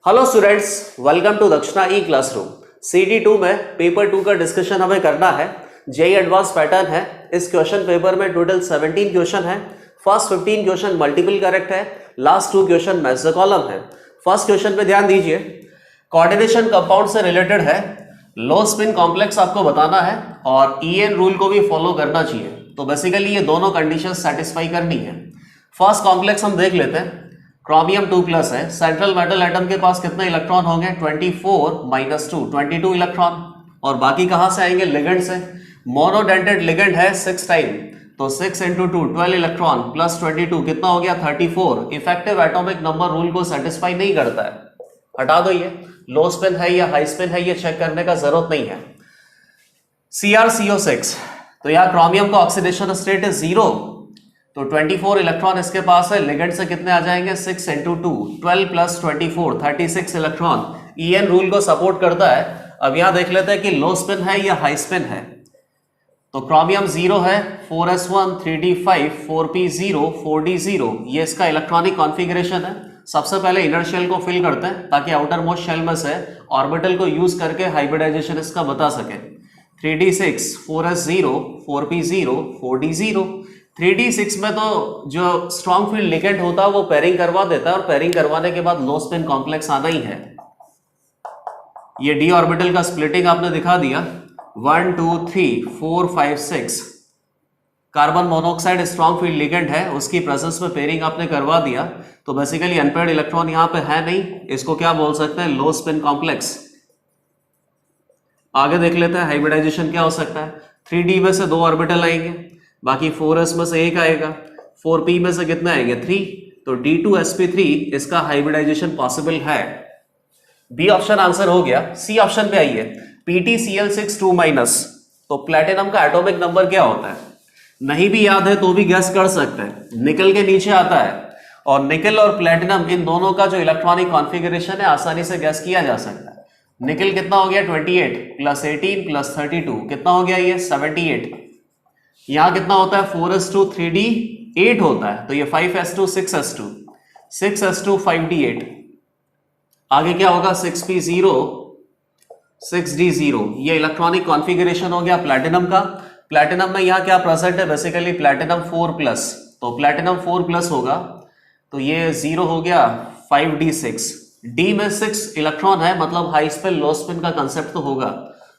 Hello students, welcome to दक्षिणा ई classroom. CD2 में paper 2 का डिस्कशन हमें करना है। जेई एडवांस पैटर्न है। इस क्वेश्चन पेपर में टोटल 17 क्वेश्चन है। फर्स्ट 15 क्वेश्चन मल्टीपल करेक्ट है, last 2 question match the column है। फर्स्ट क्वेश्चन पे ध्यान दीजिए, कोऑर्डिनेशन कंपाउंड से रिलेटेड है। लो स्पिन कॉम्प्लेक्स आपको बताना है और EN रूल को भी फॉलो करना चाहिए। तो बेसिकली ये दोनों कंडीशन सेटिस्फाई करनी है। फर्स्ट कॉम्प्लेक्स हम देख लेते हैं। क्रोमियम 2+ है। सेंट्रल मेटल एटम के पास कितने इलेक्ट्रॉन होंगे? 24 - 2 22 इलेक्ट्रॉन। और बाकी कहां से आएंगे? लिगेंड से। मोनोडेंटेड लिगेंड है 6 टाइम, तो 6 × 2 12 इलेक्ट्रॉन प्लस 22 कितना हो गया? 34। इफेक्टिव एटॉमिक नंबर रूल को सेटिस्फाई नहीं करता है, हटा दो। ये लो स्पिन है या हाई स्पिन है ये चेक करने का जरूरत नहीं है। CrCO6, तो यहां क्रोमियम का ऑक्सीडेशन स्टेट है 0, तो 24 इलेक्ट्रॉन इसके पास है। लिगेंड से कितने आ जाएंगे? 6 × 2 12 + 24 36 इलेक्ट्रॉन। EN रूल को सपोर्ट करता है। अब यहां देख लेते हैं कि लो स्पिन है या हाई स्पिन है। तो क्रोमियम 0 है, 4s1 3d5 4p0 4d0, ये इसका इलेक्ट्रॉनिक कॉन्फ़िगरेशन है। सबसे पहले इनर शेल को फिल करते हैं ताकि आउटर मोस्ट शेल में से ऑर्बिटल को यूज करके हाइब्रिडाइजेशन इसका बता सके। 3d6 4s0 4p0 4d0। 3d6 में तो जो स्ट्रॉन्ग फील्ड लिगेंड होता है वो पेयरिंग करवा देता है और पेयरिंग करवाने के बाद लो स्पिन कॉम्प्लेक्स आना ही है। ये d ऑर्बिटल का स्प्लिटिंग आपने दिखा दिया। 1 2 3 4 5 6 carbon monoxide strong field ligand है, उसकी प्रेजेंस में पेयरिंग आपने करवा दिया। तो बेसिकली अनपेयर्ड इलेक्ट्रॉन यहां पे है नहीं, इसको क्या बोल सकते हैं? लो स्पिन कॉम्प्लेक्स। आगे देख लेते हैं हाइब्रिडाइजेशन क्या हो सकता है। 3d में से 2 ऑर्बिटल आएंगे, बाकी 4s में से 1 आएगा, 4p में से कितने आएंगे? 3, तो d2sp3 इसका हाइब्रिडाइजेशन पॉसिबल है। बी ऑप्शन आंसर हो गया। सी ऑप्शन पे आइए, PtCl6 2-, तो प्लेटिनम का एटॉमिक नंबर क्या होता है? नहीं भी याद है तो भी गैस कर सकते हैं। निकल के नीचे आता है और निकल और प्लेटिनम इन दोनों का जो इलेक्ट्रॉनिक कॉन्फ़िगरेशन है आसानी से गैस किया जा सकता है। निकल कितना हो गया? 28 + 18 + 32 कितना हो गया? ये 78। यहां कितना होता है? 4s2 3d 8 होता है, तो ये 5s2 6s2 6s2 5d8। आगे क्या होगा? 6p0 6d0। ये इलेक्ट्रॉनिक कॉन्फ़िगरेशन हो गया प्लैटिनम का। प्लैटिनम में यहां क्या प्रेजेंट है? बेसिकली प्लैटिनम 4+, तो प्लैटिनम 4+ होगा, तो ये 0 हो गया 5d6। d में 6 इलेक्ट्रॉन है, मतलब हाई स्पिन लो स्पिन का कंसेप्ट तो होगा।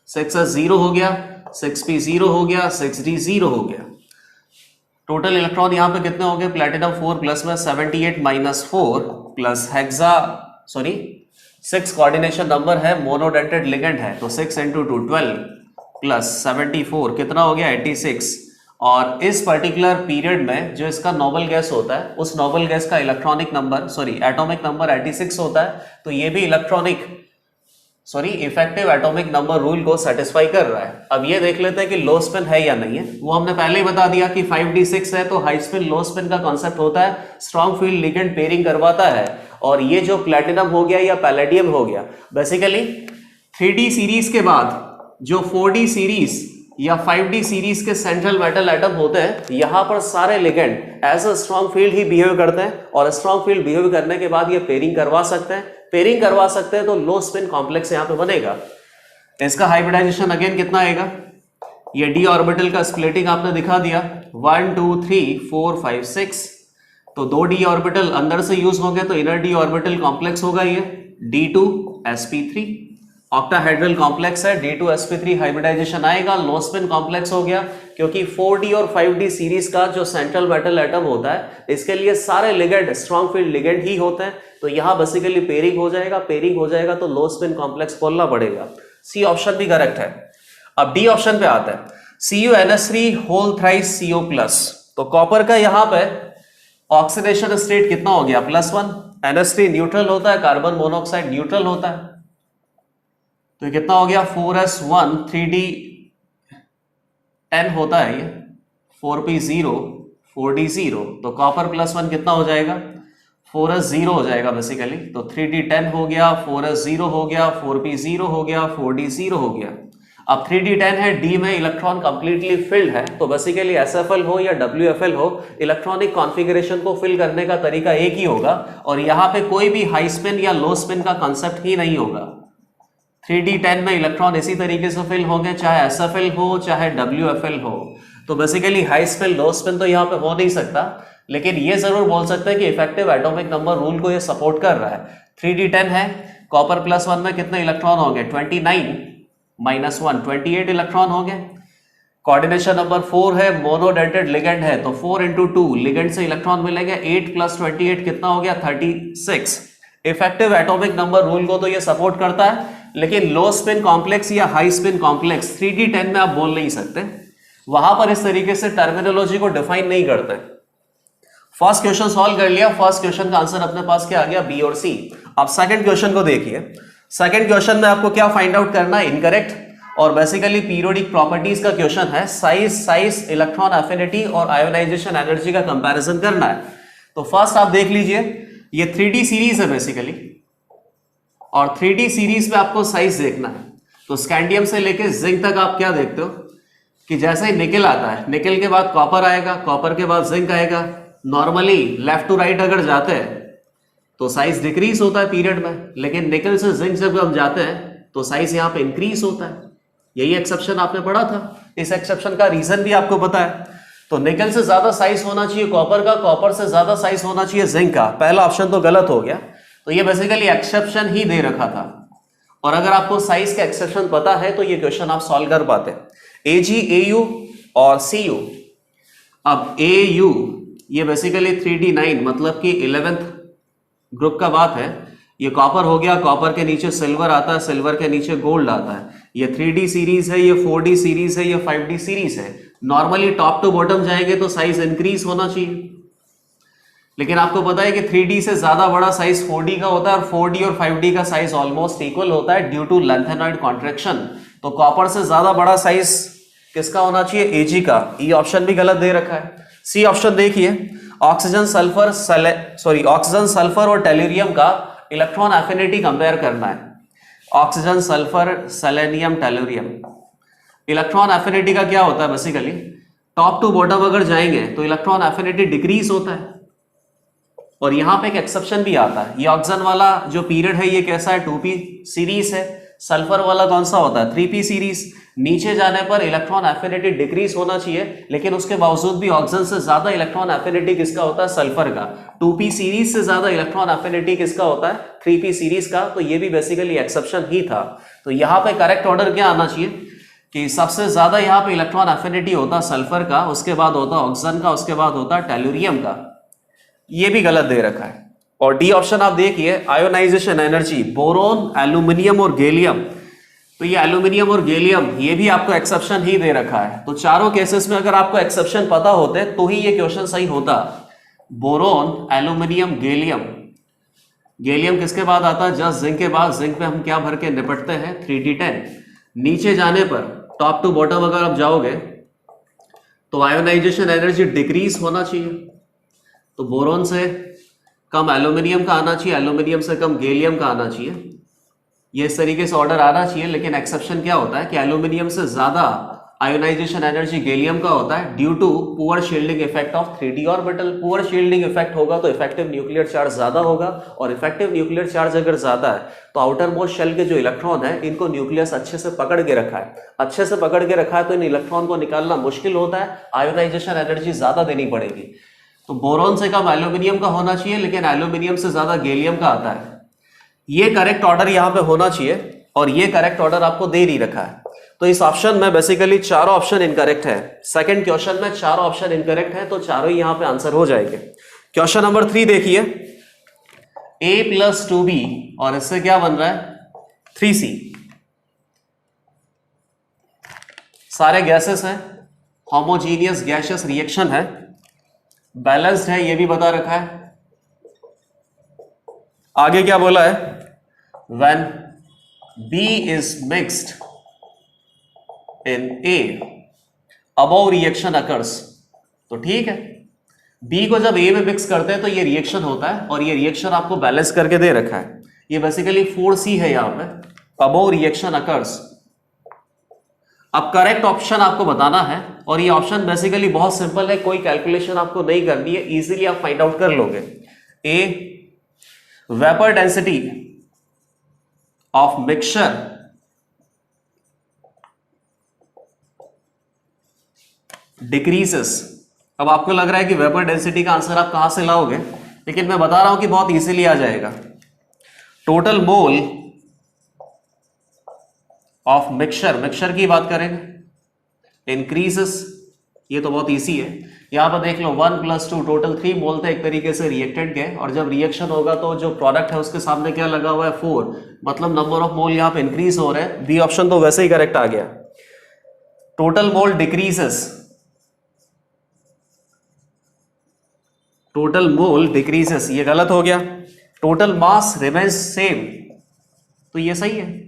6s0 हो गया, 6p0 हो गया, 6d0 हो गया। टोटल इलेक्ट्रॉन यहां पे कितने हो गए? प्लैटिनम 4+ में 78 - 4 प्लस हेक्सा 6 कोऑर्डिनेशन नंबर है, मोनोडेंटेड लिगेंड है, तो 6 × 2 12 प्लस 74 कितना हो गया? 86। और इस पर्टिकुलर पीरियड में जो इसका नोबल गैस होता है उस नोबल गैस का इलेक्ट्रॉनिक नंबर एटॉमिक नंबर 86 होता है, तो ये भी इफेक्टिव एटॉमिक नंबर रूल को सेटिस्फाई कर रहा है। अब ये देख लेते हैं कि लो स्पिन है या नहीं है। वो हमने पहले ही बता दिया कि 5d6 है, तो हाई स्पिन लो स्पिन का कॉन्सेप्ट होता है, स्ट्रॉन्ग फील्ड लिगेंड पेयरिंग करवाता है। और ये जो प्लैटिनम हो गया या पैलेडियम हो गया, बेसिकली 3d सीरीज के बाद जो 4d सीरीज या 5d सीरीज के सेंट्रल मेटल एटम होते हैं, यहां पर सारे ligand as a strong field ही बिहेव करते हैं और स्ट्रॉन्ग फील्ड बिहेव करने के बाद ये पेयरिंग करवा सकते हैं। पेयरिंग करवा सकते हैं तो लो स्पिन कॉम्प्लेक्स यहां पे बनेगा। इसका हाइब्रिडाइजेशन अगेन कितना आएगा? ये d ऑर्बिटल का स्प्लिटिंग आपने दिखा दिया। 1 2 3 4 5 6, तो 2 d ऑर्बिटल अंदर से यूज होंगे, तो इनर d ऑर्बिटल कॉम्प्लेक्स होगा ये d2sp3। ऑक्टाहेड्रल कॉम्प्लेक्स है, d2sp3 हाइब्रिडाइजेशन आएगा, लो स्पिन कॉम्प्लेक्स हो गया, क्योंकि 4d और 5d सीरीज का जो सेंट्रल मेटल एटम होता है इसके लिए सारे लिगेंड स्ट्रॉन्ग फील्ड लिगेंड ही होते हैं, तो यहां बेसिकली पेयरिंग हो जाएगा। पेयरिंग हो जाएगा तो लो स्पिन कॉम्प्लेक्स बोलना पड़ेगा। सी ऑप्शन भी करेक्ट है। अब डी ऑप्शन पे आता है, CuNS3 होल थ्राइस CO+, तो कॉपर का यहां पे ऑक्सीडेशन स्टेट कितना हो गया? +1। NS3 न्यूट्रल होता है, कार्बन मोनोऑक्साइड न्यूट्रल होता है, तो कितना हो गया? 4s1 3d10 होता है ये, 4p0 4d0, तो कॉपर +1 कितना हो जाएगा? 4s0 हो जाएगा बेसिकली, तो 3d10 हो गया, 4s0 हो गया, 4p0 हो गया, 4d0 हो गया। अब 3d10 है, डी में इलेक्ट्रॉन कंप्लीटली फिल्ड है, तो बेसिकली SFL हो या WFL हो, इलेक्ट्रॉनिक कॉन्फ़िगरेशन को फिल करने का तरीका एक ही होगा और यहां पे कोई भी हाई स्पिन या लो स्पिन का कॉन्सेप्ट ही नहीं होगा। 3d10 में इलेक्ट्रॉन इसी तरीके से फिल होंगे, चाहे SFL हो चाहे WFL हो। तो बेसिकली हाई स्पिन लो स्पिन तो यहाँ पे हो नहीं सकता, लेकिन ये जरूर बोल सकते हैं कि इफेक्टिव एटॉमिक नंबर रूल को ये सपोर्ट कर रहा है। 3d10 है, कॉपर +1 में कितने इलेक्ट्रॉन होंगे? 29 - 1 28 इलेक्ट्रॉन होंगे। कोऑर्डिनेशन नंबर 4 है, मोनोडेंटेड लिगेंड है, तो 4 × 2 लिगेंड से इलेक्ट्रॉन मिलेंगे। 8 + 28 कितना हो गया? 36। इफेक्टिव एटॉमिक नंबर रूल को तो ये सपोर्ट करता है, लेकिन लो स्पिन कॉम्प्लेक्स या हाई स्पिन कॉम्प्लेक्स 3d10 में आप बोल नहीं सकते, वहां पर इस तरीके से टर्मिनोलॉजी को डिफाइन नहीं करते। फर्स्ट क्वेश्चन सॉल्व कर लिया, फर्स्ट क्वेश्चन का आंसर अपने पास क्या आ गया? बी और सी। अब सेकंड क्वेश्चन को देखिए। सेकंड क्वेश्चन में आपको क्या फाइंड आउट करना है? इनकरेक्ट, और बेसिकली पीरियोडिक प्रॉपर्टीज का क्वेश्चन है। साइज, इलेक्ट्रॉन एफिनिटी और आयोनाइजेशन एनर्जी का कंपैरिजन करना है। तो फर्स्ट आप देख लीजिए, ये 3D सीरीज है बेसिकली, और 3D सीरीज में आपको साइज देखना है। तो स्कैंडियम से लेके जिंक तक आप क्या देखते हो कि जैसे ही निकल आता है, निकल के बाद कॉपर आएगा, कॉपर के बाद जिंक आएगा। नॉर्मली लेफ्ट टू राइट अगर जाते हैं तो साइज डिक्रीज होता है पीरियड में, लेकिन निकल से जिंक जब हम जाते हैं तो साइज यहाँ पे इंक्रीज होता है। यही एक्सेप्शन आपने पढ़ा था, इस एक्सेप्शन का रीजन भी आपको पता है। तो निकल से ज्यादा साइज होना चाहिए कॉपर का, कॉपर से ज्यादा साइज होना चाहिए जिंक का। पहला ऑप्शन तो गलत हो गया, तो ये बेसिकली एक्सेप्शन ही दे रखा था। और अगर आपको साइज का एक्सेप्शन पता है तो ये क्वेश्चन आप सॉल्व कर पाते। AG, AU और CU। अब AU ये बेसिकली 3d9 मतलब कि 11th ग्रुप का बात है। ये कॉपर हो गया, कॉपर के नीचे सिल्वर आता है, सिल्वर के नीचे गोल्ड आता है। ये 3D सीरीज है, ये 4D सीरीज है, ये 5D सीरीज है। नॉर्मली टॉप टू बॉटम जाएंगे तो साइज इंक्रीज होना चाहिए, लेकिन आपको पता है कि 3D से ज्यादा बड़ा साइज 4D का होता है, और 4D और 5D का साइज ऑलमोस्ट इक्वल होता है ड्यू टू लेंथेनॉइड कॉन्ट्रैक्शन। तो कॉपर से ज्यादा बड़ा साइज किसका होना चाहिए? AG का। ये ऑप्शन भी गलत दे रखा है। सी ऑप्शन देखिए, ऑक्सीजन सल्फर और टेल्यूरियम का इलेक्ट्रॉन एफिनिटी कंपेयर करना है। Oxygen, sulphur, selenium, tellurium, electron affinity का क्या होता है? बेसिकली टॉप टू बॉटम अगर जाएंगे तो इलेक्ट्रॉन एफिनिटी डिक्रीज होता है। और यहां पे एक एक्सेप्शन भी आता है। ये ऑक्सीजन वाला जो पीरियड है ये कैसा है? 2p सीरीज है। सल्फर वाला कौन सा होता है? 3p series. नीचे जाने पर इलेक्ट्रॉन एफिनिटी डिक्रीज होना चाहिए, लेकिन उसके बावजूद भी ऑक्सीजन से ज्यादा इलेक्ट्रॉन एफिनिटी किसका होता है? सल्फर का। 2p सीरीज से ज्यादा इलेक्ट्रॉन एफिनिटी किसका होता है? 3p सीरीज का। तो ये भी बेसिकली एक्सेप्शन ही था। तो यहाँ पे करेक्ट ऑर्डर क्या आना चाहिए कि सबसे ज्यादा यहाँ पे इलेक्ट्रॉन एफिनिटी होता सल्फर का, उसके बाद होता ऑक्सीजन का, उसके बाद होता टेल्यूरियम का। ये भी गलत दे रखा है। और डी ऑप्शन आप देखिए, आयोनाइजेशन एनर्जी, बोरोन, एल्यूमिनियम और गैलियम। तो ये एल्यूमिनियम और गैलियम ये भी आपको एक्सेप्शन ही दे रखा है। तो चारों केसेस में अगर आपको एक्सेप्शन पता होते तो ही ये क्वेश्चन सही होता। Boron, aluminium, gallium. गैलियम किसके बाद आता है? जस्ट जिंक के बाद। जिंक पे हम क्या भर के निपटते हैं? 3d10। नीचे जाने पर टॉप टू बॉटम अगर आप जाओगे तो आयोनाइजेशन एनर्जी डिक्रीज होना चाहिए। तो बोरोन से कम एल्यूमिनियम का आना चाहिए, एल्यूमिनियम से कम गैलियम का आना चाहिए। ये इस तरीके से ऑर्डर आना चाहिए, लेकिन एक्सेप्शन क्या होता है कि एल्यूमिनियम से ज्यादा आयोनाइजेशन एनर्जी गैलियम का होता है due to poor shielding effect of 3d orbital. Poor shielding effect होगा तो इफेक्टिव न्यूक्लियर चार्ज ज्यादा होगा, और इफेक्टिव न्यूक्लियर चार्ज अगर ज्यादा है तो आउटर मोस्ट शेल के जो इलेक्ट्रॉन है इनको न्यूक्लियस अच्छे से पकड़ के रखा है। अच्छे से पकड़ के रखा है तो इन इलेक्ट्रॉन को निकालना मुश्किल होता है, आयोनाइजेशन एनर्जी ज्यादा देनी पड़ेगी। तो बोरोन से कम एल्यूमिनियम का होना चाहिए, लेकिन एल्यूमिनियम से ज्यादा गैलियम का आता है। ये करेक्ट ऑर्डर यहां पे होना चाहिए, और ये करेक्ट ऑर्डर आपको दे नहीं रखा है। तो इस ऑप्शन में बेसिकली चारों ऑप्शन इनकरेक्ट है। सेकंड क्वेश्चन में चारों ऑप्शन इनकरेक्ट है, तो चारों ही यहां पे आंसर हो जाएंगे। क्वेश्चन नंबर 3 देखिए, A + 2B और इससे क्या बन रहा है? 3C। सारे गैसेस हैं, होमोजीनियस गैसियस रिएक्शन है, बैलेंस्ड है, ये भी बता रखा है। आगे क्या बोला है? When B is mixed in A, above reaction occurs। तो ठीक है, B को जब A में मिक्स करते हैं तो ये रिएक्शन होता है, और ये रिएक्शन आपको बैलेंस करके दे रखा है। ये बेसिकली 4C है यहां पे। above reaction occurs अब करेक्ट ऑप्शन आपको बताना है और ये ऑप्शन बेसिकली बहुत सिंपल है, कोई कैलकुलेशन आपको नहीं करनी है, इजीली आप फाइंड आउट कर लोगे। A, vapour density of mixture decreases. अब आपको लग रहा है कि वेपर डेंसिटी का आंसर आप कहां से लाओगे, लेकिन मैं बता रहा हूं कि बहुत इजीली आ जाएगा। टोटल मोल ऑफ मिक्सचर की बात करेंगे, इंक्रीजेस, ये तो बहुत इजी है। यहां पर देख लो 1 + 2 टोटल 3 मोल थे एक तरीके से रिएक्टेंट के, और जब रिएक्शन होगा तो जो प्रोडक्ट है उसके सामने क्या लगा हुआ है 4, मतलब नंबर ऑफ मोल यहां पे इंक्रीज हो रहे हैं। बी ऑप्शन तो वैसे ही करेक्ट आ गया। Total mole decreases, total mole decreases ये गलत हो गया। टोटल मास रिमेन्स सेम, तो ये सही है।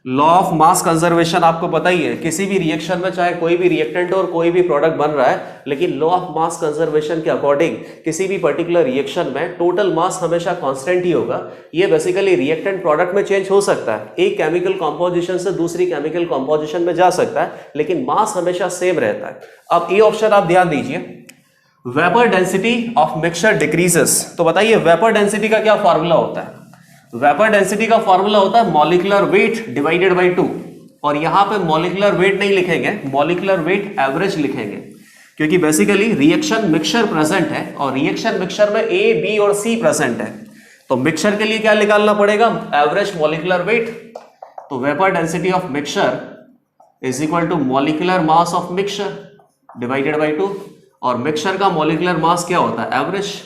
लॉ ऑफ मास कंजर्वेशन आपको पता ही है, किसी भी रिएक्शन में चाहे कोई भी रिएक्टेंट और कोई भी प्रोडक्ट बन रहा है, लेकिन लॉ ऑफ मास कंजर्वेशन के अकॉर्डिंग किसी भी पर्टिकुलर रिएक्शन में टोटल मास हमेशा कांस्टेंट ही होगा। ये बेसिकली रिएक्टेंट प्रोडक्ट में चेंज हो सकता है, एक केमिकल कॉम्पोजिशन से दूसरी केमिकल कॉम्पोजिशन में जा सकता है, लेकिन मास हमेशा सेम रहता है। अब ये ऑप्शन आप ध्यान दीजिए, vapour density of mixture decreases. तो बताइए वेपर डेंसिटी का क्या फॉर्मूला होता है? वेपर डेंसिटी का फॉर्मूला होता है मॉलिक्यूलर वेट डिवाइडेड बाय 2, और यहां पे मॉलिक्यूलर वेट नहीं लिखेंगे, मॉलिक्यूलर वेट एवरेज लिखेंगे, क्योंकि बेसिकली रिएक्शन मिक्सचर प्रेजेंट है और रिएक्शन मिक्सचर में ए, बी और सी प्रेजेंट है। तो मिक्सचर के लिए क्या निकालना पड़ेगा? Average molecular weight. तो vapour density of mixture is equal to molecular mass of mixture divided by 2, और मिक्सचर का मॉलिक्यूलर मास क्या होता है? एवरेज।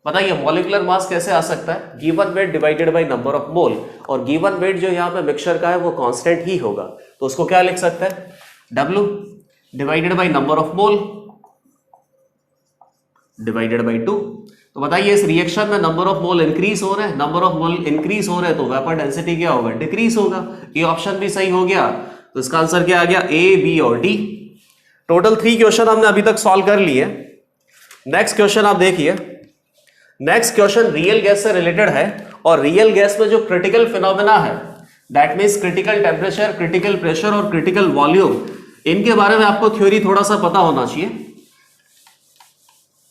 बताइए मॉलिक्यूलर मास कैसे आ सकता है? Given weight divided by number of mole, और गिवन वेट जो यहाँ पे मिक्सचर का है वो कांस्टेंट ही होगा, तो उसको क्या लिख सकते हैं? W divided by number of mole divided by 2। तो बताइए इस रिएक्शन में नंबर ऑफ मोल इंक्रीज हो रहे हैं, नंबर ऑफ मोल इंक्रीज हो रहे हैं, तो वेपर डेंसिटी क्या होगा? डिक्रीज होगा। ये ऑप्शन भी सही हो गया, तो इसका आंसर क्या आ गया? A, B और D। टोटल 3 क्वेश्चन हमने अभी तक सॉल्व कर लिए। नेक्स्ट क्वेश्चन आप देखिए, नेक्स्ट क्वेश्चन रियल गैस से रिलेटेड है, और रियल गैस में जो क्रिटिकल फिनोमेना है, that means critical temperature, critical pressure और क्रिटिकल वॉल्यूम, इनके बारे में आपको थ्योरी थोड़ा सा पता होना चाहिए।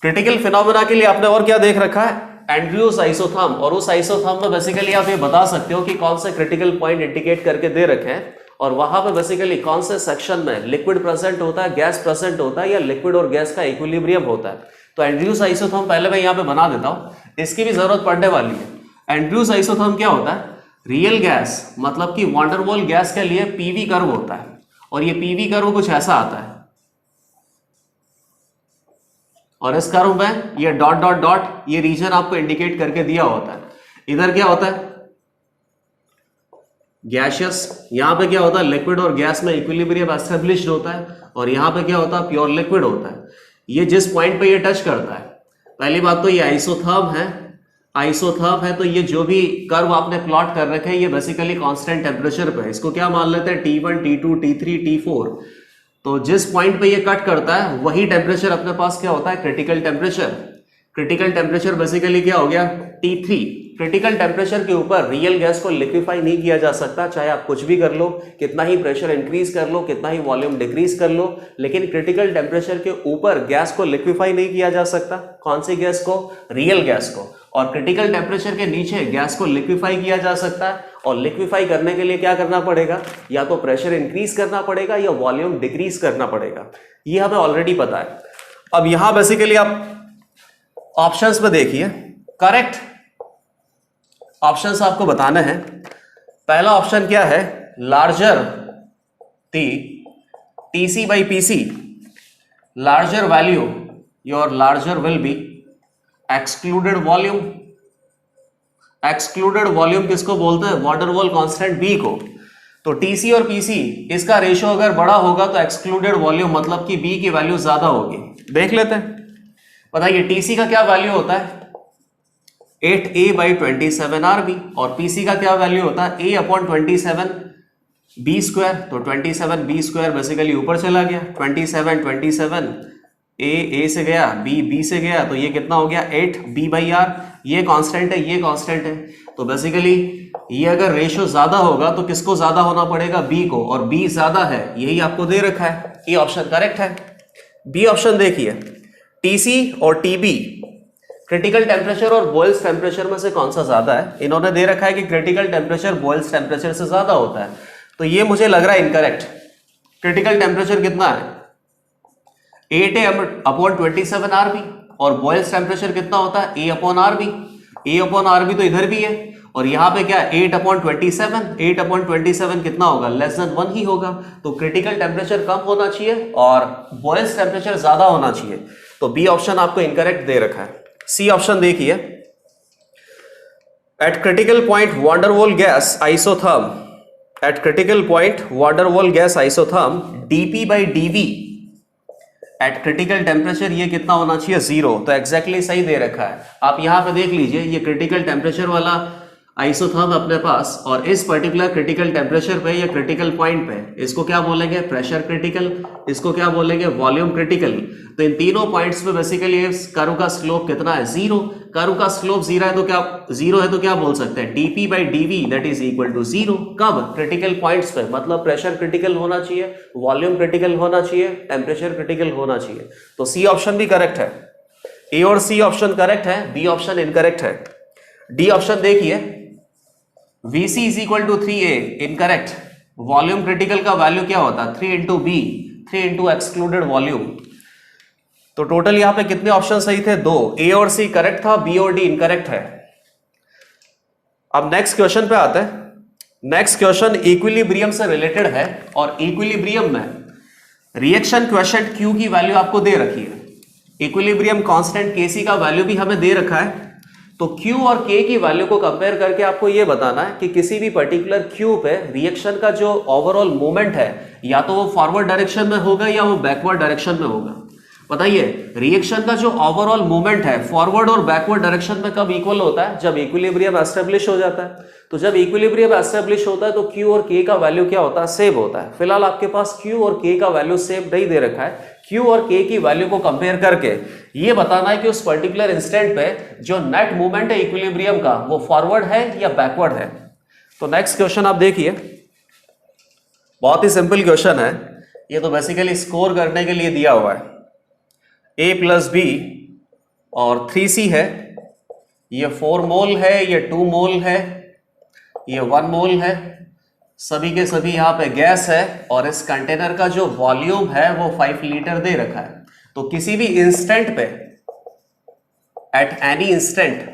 क्रिटिकल फिनोमेना के लिए आपने और क्या देख रखा है? एंड्रयूज आइसोथर्म, और उस आइसोथर्म में बेसिकली आप ये बता सकते हो कि कौन से क्रिटिकल पॉइंट इंडिकेट करके दे रखे हैं, और वहां पे बेसिकली कौन से सेक्शन में लिक्विड प्रेजेंट होता है, गैस प्रेजेंट होता है, या लिक्विड और गैस का इक्विलिब्रियम होता है। तो एंड्रयूज आइसोथर्म पहले मैं यहाँ पे बना देता हूं, इसकी भी जरूरत पड़ने वाली है। एंड्रयूज आइसोथर्म क्या होता है? रियल गैस मतलब कि वांडर वाल गैस के लिए पीवी कर्व होता है, और ये पीवी कर्व कुछ ऐसा आता है, और इस कर्व में ये डॉट डॉट डॉट ये रीजन आपको इंडिकेट करके दिया होता है। इधर क्या होता है? गैसियस। यहां पे क्या होता है? लिक्विड और गैस में इक्विलिब्रियम एस्टेब्लिश्ड होता है, और यहां पे क्या होता है? प्योर लिक्विड होता है। ये जिस पॉइंट पे ये टच करता है, पहली बात तो ये आइसोथर्म है, आइसोथर्म है, तो ये जो भी कर्व आपने प्लॉट कर रखे हैं ये बेसिकली कांस्टेंट टेम्परेचर पे है। इसको क्या मान लेते हैं? T1, T2, T3, T4। तो जिस पॉइंट पे ये कट करता है वही टेम्परेचर अपने पास क्या होता है? Critical temperature. Critical temperature basically क्या हो गया? T3। क्रिटिकल टेम्परेचर के ऊपर रियल गैस को लिक्विफाई नहीं किया जा सकता, चाहे आप कुछ भी कर लो, कितना ही प्रेशर इंक्रीज कर लो, कितना ही वॉल्यूम डिक्रीज कर लो, लेकिन क्रिटिकल टेम्परेचर के ऊपर गैस को लिक्विफाई नहीं किया जा सकता। कौन सी गैस को? रियल गैस को। और क्रिटिकल टेम्परेचर के नीचे गैस को लिक्विफाई किया जा सकता है, और लिक्विफाई करने के लिए क्या करना पड़ेगा? या तो प्रेशर इंक्रीज करना पड़ेगा या वॉल्यूम डिक्रीज करना पड़ेगा। ये हमें ऑलरेडी पता है। अब यहां बेसिकली आप ऑप्शंस में देखिए, करेक्ट ऑप्शंस आपको बताने हैं। पहला ऑप्शन क्या है? Larger TC by PC, larger value your larger will be excluded volume. Excluded volume किसको बोलते हैं? वांडर वाल कांस्टेंट बी को। तो टीसी और पीसी इसका रेशियो अगर बड़ा होगा तो एक्सक्लूडेड वॉल्यूम मतलब कि बी की वैल्यू ज्यादा होगी। देख लेते हैं, बताइए टीसी का क्या वैल्यू होता है? 8a/27rb, और पीसी का क्या वैल्यू होता है? a/27b²। तो 27b² बेसिकली ऊपर चला गया, 27 a से गया, b से गया, तो ये कितना हो गया? 8b/r। ये कांस्टेंट है, ये कांस्टेंट है, तो बेसिकली ये अगर रेशियो ज्यादा होगा तो किसको ज्यादा होना पड़ेगा, बी को, और बी ज्यादा है, यही आपको दे रखा है, ये ऑप्शन करेक्ट है। बी ऑप्शन देखिए, टीसी और टीबी क्रिटिकल टेम्परेचर और बॉयल्स टेम्परेचर में से कौन सा ज्यादा है, इन्होंने दे रखा है कि क्रिटिकल टेम्परेचर बॉयल्स टेम्परेचर से ज्यादा होता है, तो ये मुझे लग रहा है इनकरेक्ट। क्रिटिकल टेम्परेचर कितना है, 8A/27 RB, और बॉयल्स टेम्परेचर कितना होता है, A/RB। A/RB तो इधर भी है, और यहां पे क्या 8/27 कितना होगा, <1 ही होगा, तो क्रिटिकल टेम्परेचर कम होना चाहिए और बॉयल्स टेम्परेचर ज्यादा होना चाहिए, तो बी ऑप्शन आपको इनकरेक्ट दे रखा है। सी ऑप्शन देखिए, at critical point van der Waals gas isotherm, at critical point van der Waals gas isotherm dP/dV at critical temperature ये कितना होना चाहिए, 0, तो एग्जैक्टली सही दे रखा है। आप यहां पे देख लीजिए, ये क्रिटिकल टेम्परेचर वाला आइसोथर्म अपने पास, और इस पर्टिकुलर क्रिटिकल टेम्परेचर पे या क्रिटिकल पॉइंट पे इसको क्या बोलेंगे, प्रेशर क्रिटिकल, इसको क्या बोलेंगे, वॉल्यूम क्रिटिकल। तो इन तीनों पॉइंट्स पे बेसिकली कर्व का स्लोप कितना है, 0। कर्व का स्लोप 0 है तो क्या बोल सकते हैं, dP/dV that is equal to 0। कब, क्रिटिकल पॉइंट्स पे, मतलब प्रेशर क्रिटिकल होना चाहिए, वॉल्यूम क्रिटिकल होना चाहिए, टेम्परेचर क्रिटिकल होना चाहिए, तो सी ऑप्शन भी करेक्ट है। ए और सी ऑप्शन करेक्ट है, बी ऑप्शन इनकरेक्ट है। डी ऑप्शन देखिए, VC is equal to 3A, incorrect. Volume critical का वैल्यू क्या होता है, 3 into B, 3 into excluded volume. तो टोटल यहां पे कितने ऑप्शन सही थे, 2। ए और सी करेक्ट था, बी और डी इनकरेक्ट है। अब नेक्स्ट क्वेश्चन पे आते हैं। नेक्स्ट क्वेश्चन इक्विलिब्रियम से रिलेटेड है, और इक्विलिब्रियम में रिएक्शन क्वेश्चन Q की वैल्यू आपको दे रखी है, इक्विलिब्रियम कांस्टेंट Kc का वैल्यू भी हमें दे रखा है, तो Q और K की वैल्यू को कंपेयर करके आपको यह बताना है कि किसी भी पर्टिकुलर Q पे रिएक्शन का जो ओवरऑल मूवमेंट है, या तो वो फॉरवर्ड डायरेक्शन में होगा या वो बैकवर्ड डायरेक्शन में होगा। बताइए, रिएक्शन का जो ओवरऑल मूवमेंट है फॉरवर्ड और बैकवर्ड डायरेक्शन में कब इक्वल होता है, जब इक्विलिब्रियम एस्टेब्लिश हो जाता है। तो जब इक्विलिब्रियम एस्टेब्लिश होता है तो Q और K का वैल्यू क्या होता है, सेम होता है। फिलहाल आपके पास Q और K का वैल्यू सेम नहीं दे रखा है, Q और K की वैल्यू को कंपेयर करके ये बताना है कि उस पर्टिकुलर इंस्टेंट पे जो नेट मूवमेंट है इक्विलिब्रियम का वो फॉरवर्ड है या बैकवर्ड है। तो नेक्स्ट क्वेश्चन आप देखिए, बहुत ही सिंपल क्वेश्चन है, ये तो बेसिकली स्कोर करने के लिए दिया हुआ है। A + B और 3C है, ये 4 मोल है, ये 2 मोल है, ये 1 मोल है, सभी के सभी यहाँ पे गैस है, और इस कंटेनर का जो वॉल्यूम है वो 5 लीटर दे रखा है। तो किसी भी इंस्टेंट पे, एट एनी इंस्टेंट,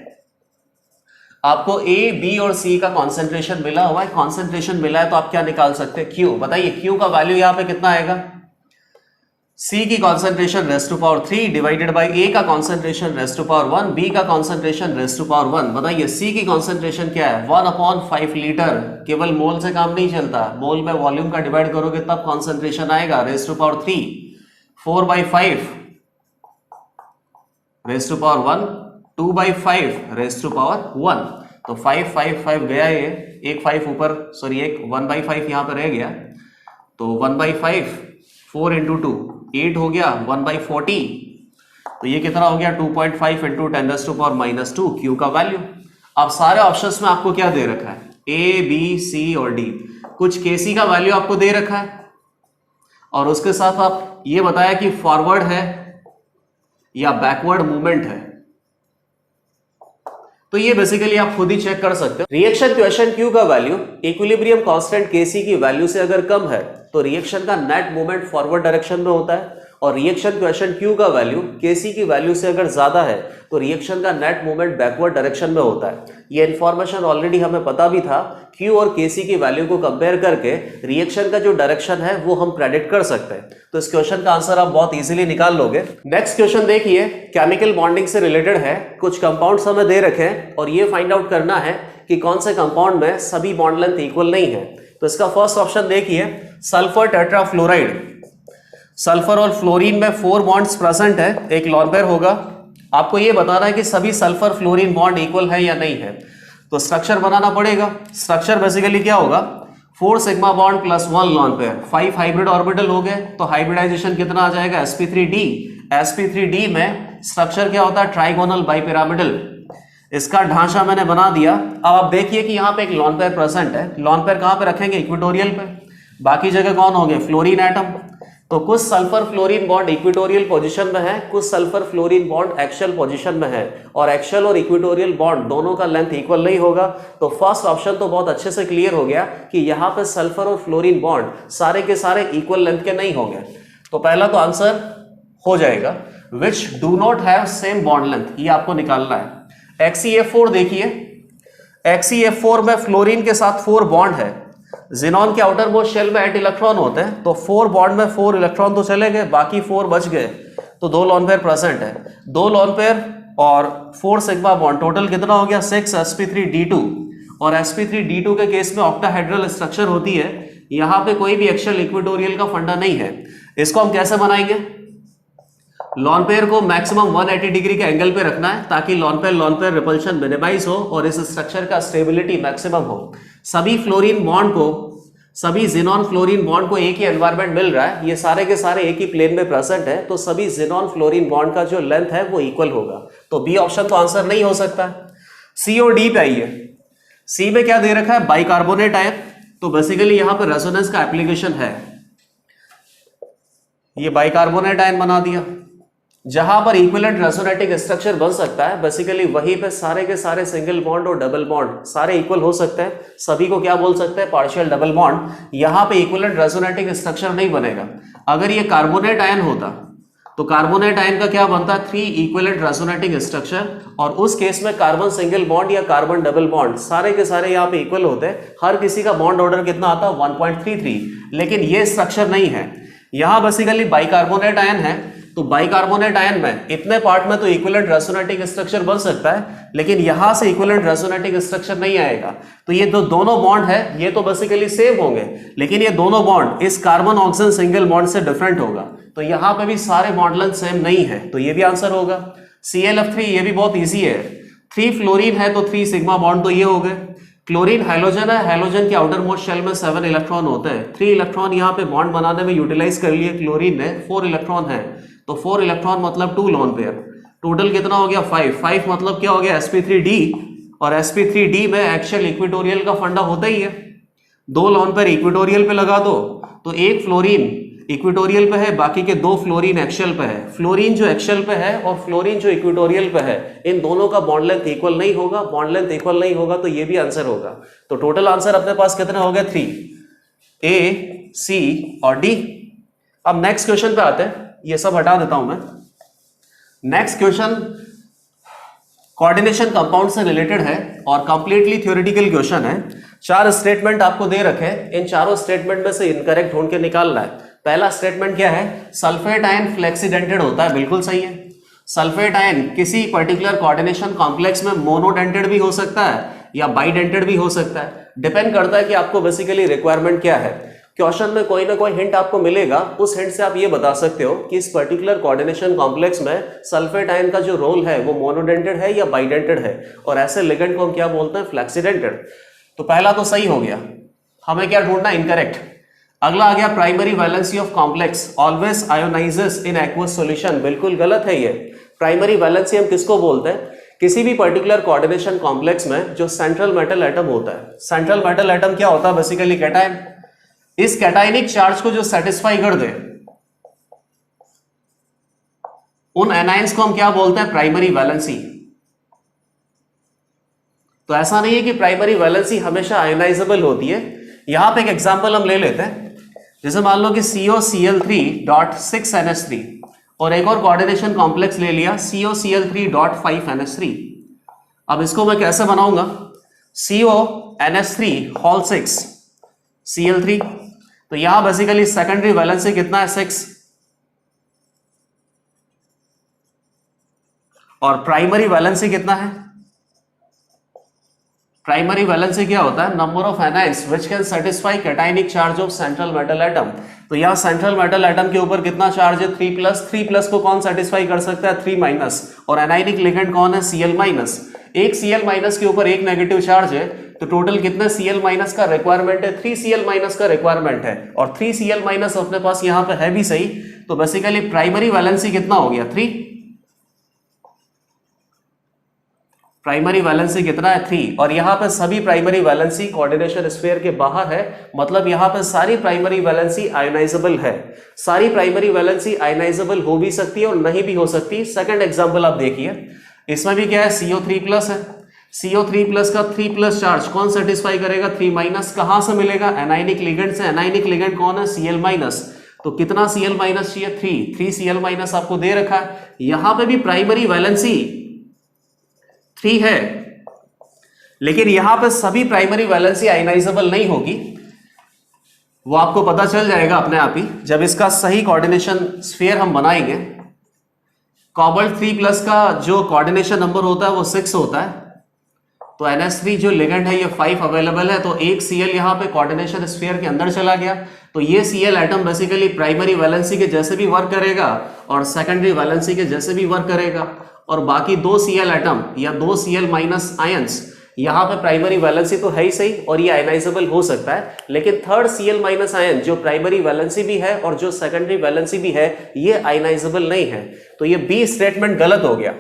आपको A, B और C का कॉन्सेंट्रेशन मिला हुआ है, कॉन्सेंट्रेशन मिला है, तो आप क्या निकाल सकते हैं, Q। बताइए Q का वैल्यू यहाँ पे कितना आएगा, C की कॉन्सेंट्रेशन (3) डिवाइडेड बाय A का कॉन्सेंट्रेशन (1), B का कॉन्सेंट्रेशन (1). बताइए C की कॉन्सेंट्रेशन क्या है, 1/5 लीटर। केवल मोल से काम नहीं चलता, मोल में वॉल्यूम का डिवाइड करोगे तब कॉन्सेंट्रेशन आएगा, (3). 4/5 (1), 2/5 (1). तो 5 5 5 गया, ये एक 5 ऊपर, सॉरी एक 1/5 यहां पर रह गया, तो 1/5 4 इंटू 2 8 हो गया, 1/40, तो ये कितना हो गया, 2.5 इंटू 10⁻⁻2 Q का वैल्यू। अब सारे ऑप्शंस में आपको क्या दे रखा है, A, B, C और D। कुछ Kc का वैल्यू आपको दे रखा है, और उसके साथ आप ये बताया कि फॉरवर्ड है या बैकवर्ड मूवमेंट है, तो ये बेसिकली आप खुद ही चेक कर सकते हो। रिएक्शन क्वेश्चन Q का वैल्यू इक्विलिब्रियम कांस्टेंट Kc की वैल्यू से अगर कम है तो रिएक्शन का नेट मूवमेंट फॉरवर्ड डायरेक्शन में होता है, और रिएक्शन क्वेश्चन Q का वैल्यू Kc की वैल्यू से अगर ज्यादा है तो रिएक्शन का नेट मूवमेंट बैकवर्ड डायरेक्शन में होता है। ये इन्फॉर्मेशन ऑलरेडी हमें पता भी था, Q और Kc की वैल्यू को कंपेयर करके रिएक्शन का जो डायरेक्शन है वो हम प्रेडिक्ट कर सकते हैं। तो इस क्वेश्चन का आंसर आप बहुत इजीली निकाल लोगे। नेक्स्ट क्वेश्चन देखिए, केमिकल बॉन्डिंग से रिलेटेड है, कुछ कंपाउंड्स हमें दे रखे हैं और ये फाइंड आउट करना है कि कौन से कंपाउंड में सभी बॉन्ड लेंथ इक्वल नहीं है। तो इसका फर्स्ट ऑप्शन देखिए, सल्फर टेट्राफ्लोराइड। सल्फर और फ्लोरीन में 4 बॉन्ड्स प्रेजेंट है, एक लोन पेयर होगा। आपको ये बताना है कि सभी सल्फर फ्लोरीन बॉन्ड इक्वल है या नहीं है। तो स्ट्रक्चर बनाना पड़ेगा। स्ट्रक्चर बेसिकली क्या होगा, 4 sigma bond plus 1 lone pair, 5 hybrid orbital हो गए, तो हाइब्रिडाइजेशन कितना आ जाएगा, sp3d। sp3d में स्ट्रक्चर क्या होता है, ट्राइगोनल बाइपिरामिडल। इसका ढांचा मैंने बना दिया। अब आप देखिए कि यहाँ पे एक लॉन पेयर प्रेजेंट है। लॉन पेयर कहाँ पे रखेंगे? इक्वेटोरियल पे। बाकी जगह कौन हो गए? Fluorine atom. तो कुछ sulphur fluorine bond equatorial position में है, कुछ sulphur fluorine bond axial position में है, और एक्सियल और इक्वेटोरियल बॉन्ड दोनों का लेंथ इक्वल नहीं होगा। तो फर्स्ट ऑप्शन तो बहुत अच्छे से क्लियर हो गया कि यहाँ पे सल्फर और फ्लोरीन बॉन्ड सारे के सारे इक्वल लेंथ के नहीं होंगे। तो पहला तो आंसर हो जाएगा which do not have same bond length, ये आपको निकालना है। XeF4 देखिए, XeF4 में फ्लोरीन के साथ 4 बॉन्ड है, जिनॉन के आउटर मोस्ट शेल में 8 इलेक्ट्रॉन होते हैं, तो 4 बॉन्ड में 4 इलेक्ट्रॉन तो चले गए, बाकी 4 बच गए। तो 2 लॉन पेयर प्रेजेंट है, 2 लॉन पेयर और 4 सिग्मा बॉन्ड, टोटल कितना हो गया? 6 sp3d2। और sp3d2 के केस में ऑक्टाहेड्रल स्ट्रक्चर होती है, यहां पे कोई भी एक्सियल इक्वेटोरियल का फंडा नहीं है। इसको हम कैसे बनाएंगे? लॉन पेयर को मैक्सिमम 180 डिग्री के एंगल पे रखना है ताकि लॉन पेयर रिपल्शन मिनिमाइज हो और इस स्ट्रक्चर का स्टेबिलिटी मैक्सिमम हो। सभी फ्लोरीन बॉन्ड को, सभी जिनॉन फ्लोरीन बॉन्ड को एक ही एनवायरनमेंट मिल रहा है, ये सारे के सारे एक ही प्लेन में प्रेजेंट है, तो सभी जिनॉन फ्लोरीन बॉन्ड का जो लेंथ है वो इक्वल होगा। तो बी ऑप्शन तो आंसर नहीं हो सकता। सी और डी पे आइए। सी में क्या दे रखा है? Bicarbonate ion. तो बेसिकली यहां पर रेजोनेंस का एप्लीकेशन है, ये बाइकार्बोनेट आयन बना दिया। जहां पर इक्विवेलेंट रेजोनेटिंग स्ट्रक्चर बन सकता है, बेसिकली वहीं पे सारे के सारे सिंगल बॉन्ड और डबल बॉन्ड सारे इक्वल हो सकते हैं, सभी को क्या बोल सकते हैं? Partial double bond. यहां पे इक्विवेलेंट रेजोनेटिंग स्ट्रक्चर नहीं बनेगा। अगर ये कार्बोनेट आयन होता तो कार्बोनेट आयन का क्या बनता? 3 इक्विवेलेंट रेजोनेटिंग स्ट्रक्चर, और उस केस में कार्बन सिंगल बॉन्ड या कार्बन डबल बॉन्ड सारे के सारे यहाँ पे इक्वल होते हैं। हर किसी का बॉन्ड ऑर्डर कितना आता? 1.33। लेकिन ये स्ट्रक्चर नहीं है, यहां बेसिकली बाइकार्बोनेट आयन है। तो बाइकार्बोनेट आयन में इतने पार्ट में तो इक्विवेलेंट रेजोनेटिंग स्ट्रक्चर बन सकता है, लेकिन यहां से इक्विवेलेंट रेजोनेटिंग स्ट्रक्चर नहीं आएगा। तो ये जो दोनों बॉन्ड है ये तो बेसिकली सेम होंगे, लेकिन ये दोनों बॉन्ड इस कार्बन ऑक्सीजन सिंगल बॉन्ड से डिफरेंट होगा। तो यहां पे भी सारे बॉन्ड लेंथ सेम नहीं है, तो ये भी आंसर होगा। ClF3 ये भी बहुत ईजी है, 3 फ्लोरीन है तो 3 सिग्मा बॉन्ड तो ये हो गए। क्लोरीन हाइड्रोजन है, हाइड्रोजन के आउटर मोस्ट शेल में 7 इलेक्ट्रॉन होते हैं, 3 इलेक्ट्रॉन यहाँ पे बॉन्ड बनाने में यूटिलाइज कर लिए क्लोरीन ने, 4 इलेक्ट्रॉन है, तो 4 इलेक्ट्रॉन मतलब 2 लोन पेयर, टोटल कितना हो गया? 5 मतलब क्या हो गया? sp3d, और sp3d में एक्सियल इक्वेटोरियल का फंडा होता ही है। 2 लोन पेयर इक्वेटोरियल पे लगा दो तो एक फ्लोरीन इक्वेटोरियल पे है, बाकी के 2 फ्लोरीन एक्सियल पे है। फ्लोरीन जो एक्सियल पे है और फ्लोरीन जो इक्वेटोरियल पे है, इन दोनों का बॉन्ड लेंथ इक्वल नहीं होगा। बॉन्ड लेंथ इक्वल नहीं होगा तो ये भी आंसर होगा। तो टोटल आंसर अपने पास कितने हो गए? 3, A, C और D। अब नेक्स्ट क्वेश्चन पे आते हैं, ये सब हटा देता हूं मैं। नेक्स्ट क्वेश्चन कोऑर्डिनेशन कंपाउंड से रिलेटेड है और कंप्लीटली थ्योरेटिकल क्वेश्चन है। 4 स्टेटमेंट आपको दे रखे हैं, इन चारों स्टेटमेंट में से इनकरेक्ट ढूंढ के निकालना है। पहला स्टेटमेंट क्या है? सल्फेट आयन फ्लेक्सीडेंटेड होता है, बिल्कुल सही है। सल्फेट आयन किसी पर्टिकुलर कोऑर्डिनेशन कॉम्प्लेक्स में मोनोडेंटेड भी हो सकता है या बाइडेंटेड भी हो सकता है, डिपेंड करता है कि आपको बेसिकली रिक्वायरमेंट क्या है। क्वेश्चन में कोई ना कोई हिंट आपको मिलेगा, उस हिंट से आप ये बता सकते हो कि इस पर्टिकुलर कोऑर्डिनेशन कॉम्प्लेक्स में सल्फेट आयन का जो रोल है वो मोनोडेंटेड है या बाइडेंटेड है, और ऐसे लिगेंड को हम क्या बोलते हैं? फ्लेक्सीडेंटेड। तो पहला तो सही हो गया, हमें क्या ढूंढना? इनकरेक्ट। अगला आ गया primary valency of complex always ionises in aqueous solution, बिल्कुल गलत है ये। प्राइमरी वैलेंसी हम किसको बोलते हैं? किसी भी पर्टिकुलर कोऑर्डिनेशन कॉम्प्लेक्स में जो सेंट्रल मेटल एटम होता है। सेंट्रल मेटल एटम क्या होता है? Basically cation. इस कैटायनिक चार्ज को जो सेटिस्फाई कर दे, उन एनायंस को हम क्या बोलते हैं? Primary valency. तो ऐसा नहीं है कि प्राइमरी वैलेंसी हमेशा आयोनाइजेबल होती है। यहां पे एक एग्जांपल हम ले लेते हैं, जैसे मान लो कि COCl3.6NH3 और एक और कोऑर्डिनेशन कॉम्प्लेक्स ले लिया COCl3.5NH3। अब इसको मैं कैसे बनाऊंगा? CONH3 Cl3, तो यहां बेसिकली सेकेंडरी वैलेंसी कितना है? 6, और प्राइमरी वैलेंसी कितना है? प्राइमरी वैलेंसी क्या होता है? Number of anions which can satisfy cationic charge of central metal atom. तो यहां सेंट्रल मेटल एटम के ऊपर कितना चार्ज है? 3+। को कौन सैटिस्फाई कर सकता है? 3-, और एनायनिक लिगेंड कौन है? Cl-। एक Cl- के ऊपर एक नेगेटिव चार्ज है, तो टोटल कितने Cl- का रिक्वायरमेंट है? 3 Cl- का रिक्वायरमेंट है, और 3 Cl- अपने पास यहां पे है भी सही। तो बेसिकली प्राइमरी वैलेंसी कितना हो गया? 3। प्राइमरी वैलेंसी कितना है 3, और यहाँ पे सभी प्राइमरी वैलेंसी कोऑर्डिनेशन स्फीयर के बाहर है, मतलब यहाँ पे सारी प्राइमरी वैलेंसी आयोनाइजेबल है। सारी प्राइमरी वैलेंसी आयोनाइजेबल हो भी सकती है और नहीं भी हो सकती। सेकंड एग्जांपल आप देखिए, इसमें भी क्या है, CO3+ है। CO3+ का 3+ चार्ज कौन सेटिस्फाई करेगा, 3- कहां से मिलेगा, एनायनिक लिगेंड से। एनायनिक लिगेंड कौन है, Cl-, तो कितना Cl- चाहिए, 3 Cl- आपको दे रखा है। यहां पे भी प्राइमरी वैलेंसी 3 है, लेकिन यहां पे सभी प्राइमरी वैलेंसी आयनाइजेबल नहीं होगी, वो आपको पता चल जाएगा अपने आप ही जब इसका सही कोऑर्डिनेशन स्फीयर हम बनाएंगे। कोबाल्ट 3+ का जो कोऑर्डिनेशन नंबर होता है वो 6 होता है, तो NH3 जो लिगेंड है ये 5 अवेलेबल है, तो एक Cl यहाँ पे कोऑर्डिनेशन स्फीयर के अंदर चला गया, तो ये Cl atom basically primary valency के जैसे भी वर्क करेगा और सेकेंडरी वैलेंसी के जैसे भी वर्क करेगा, और बाकी 2 Cl एटम या 2 Cl- आयंस यहाँ पे प्राइमरी वैलेंसी तो है ही सही और ये आयनाइजेबल हो सकता है, लेकिन थर्ड Cl- आयन जो प्राइमरी वैलेंसी भी है और जो सेकेंडरी वैलेंसी भी है ये आयनाइजेबल नहीं है, तो ये बी स्टेटमेंट गलत हो गया।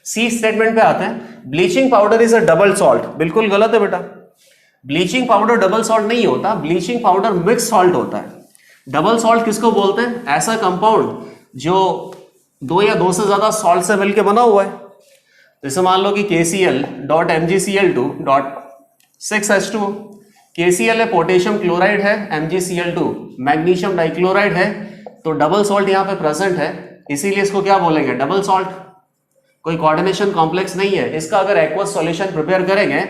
सी स्टेटमेंट पे आते हैं, bleaching powder is a double salt, बिल्कुल गलत है बेटा। ब्लीचिंग पाउडर डबल सॉल्ट नहीं होता, ब्लीचिंग पाउडर मिक्स सॉल्ट होता है। डबल सॉल्ट किसको बोलते हैं, ऐसा कंपाउंड जो 2 या 2 से ज्यादा सॉल्ट से मिलकर बना हुआ है। जैसे मान लो कि KCl.MgCl2.6H2O, KCl है पोटेशियम क्लोराइड है, MgCl2 मैग्नीशियम डाइक्लोराइड है, तो डबल सॉल्ट यहाँ पे प्रेजेंट है, इसीलिए इसको क्या बोलेंगे, डबल सॉल्ट। कोई कोऑर्डिनेशन कॉम्प्लेक्स नहीं है। इसका अगर एक्वस सॉल्यूशन प्रिपेयर करेंगे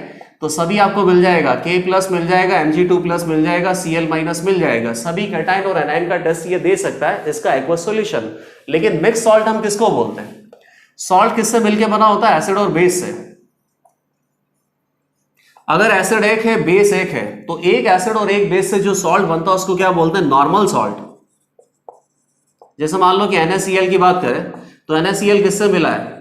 तो सभी आपको मिल जाएगा, K+ मिल जाएगा, Mg2+ मिल जाएगा, Cl- मिल जाएगा, सभी कैटायन और एनायन का टेस्ट ये दे सकता है इसका एक्वस सॉल्यूशन। लेकिन मिक्स सॉल्ट हम किसको बोलते हैं, सॉल्ट किससे मिलके बना होता है, एसिड और बेस से। अगर एसिड एक है बेस एक है, तो एक एसिड और एक बेस से जो सॉल्ट बनता है उसको क्या बोलते हैं, नॉर्मल सॉल्ट। जैसे मान लो कि NaCl की बात करें तो NaCl किससे मिला है,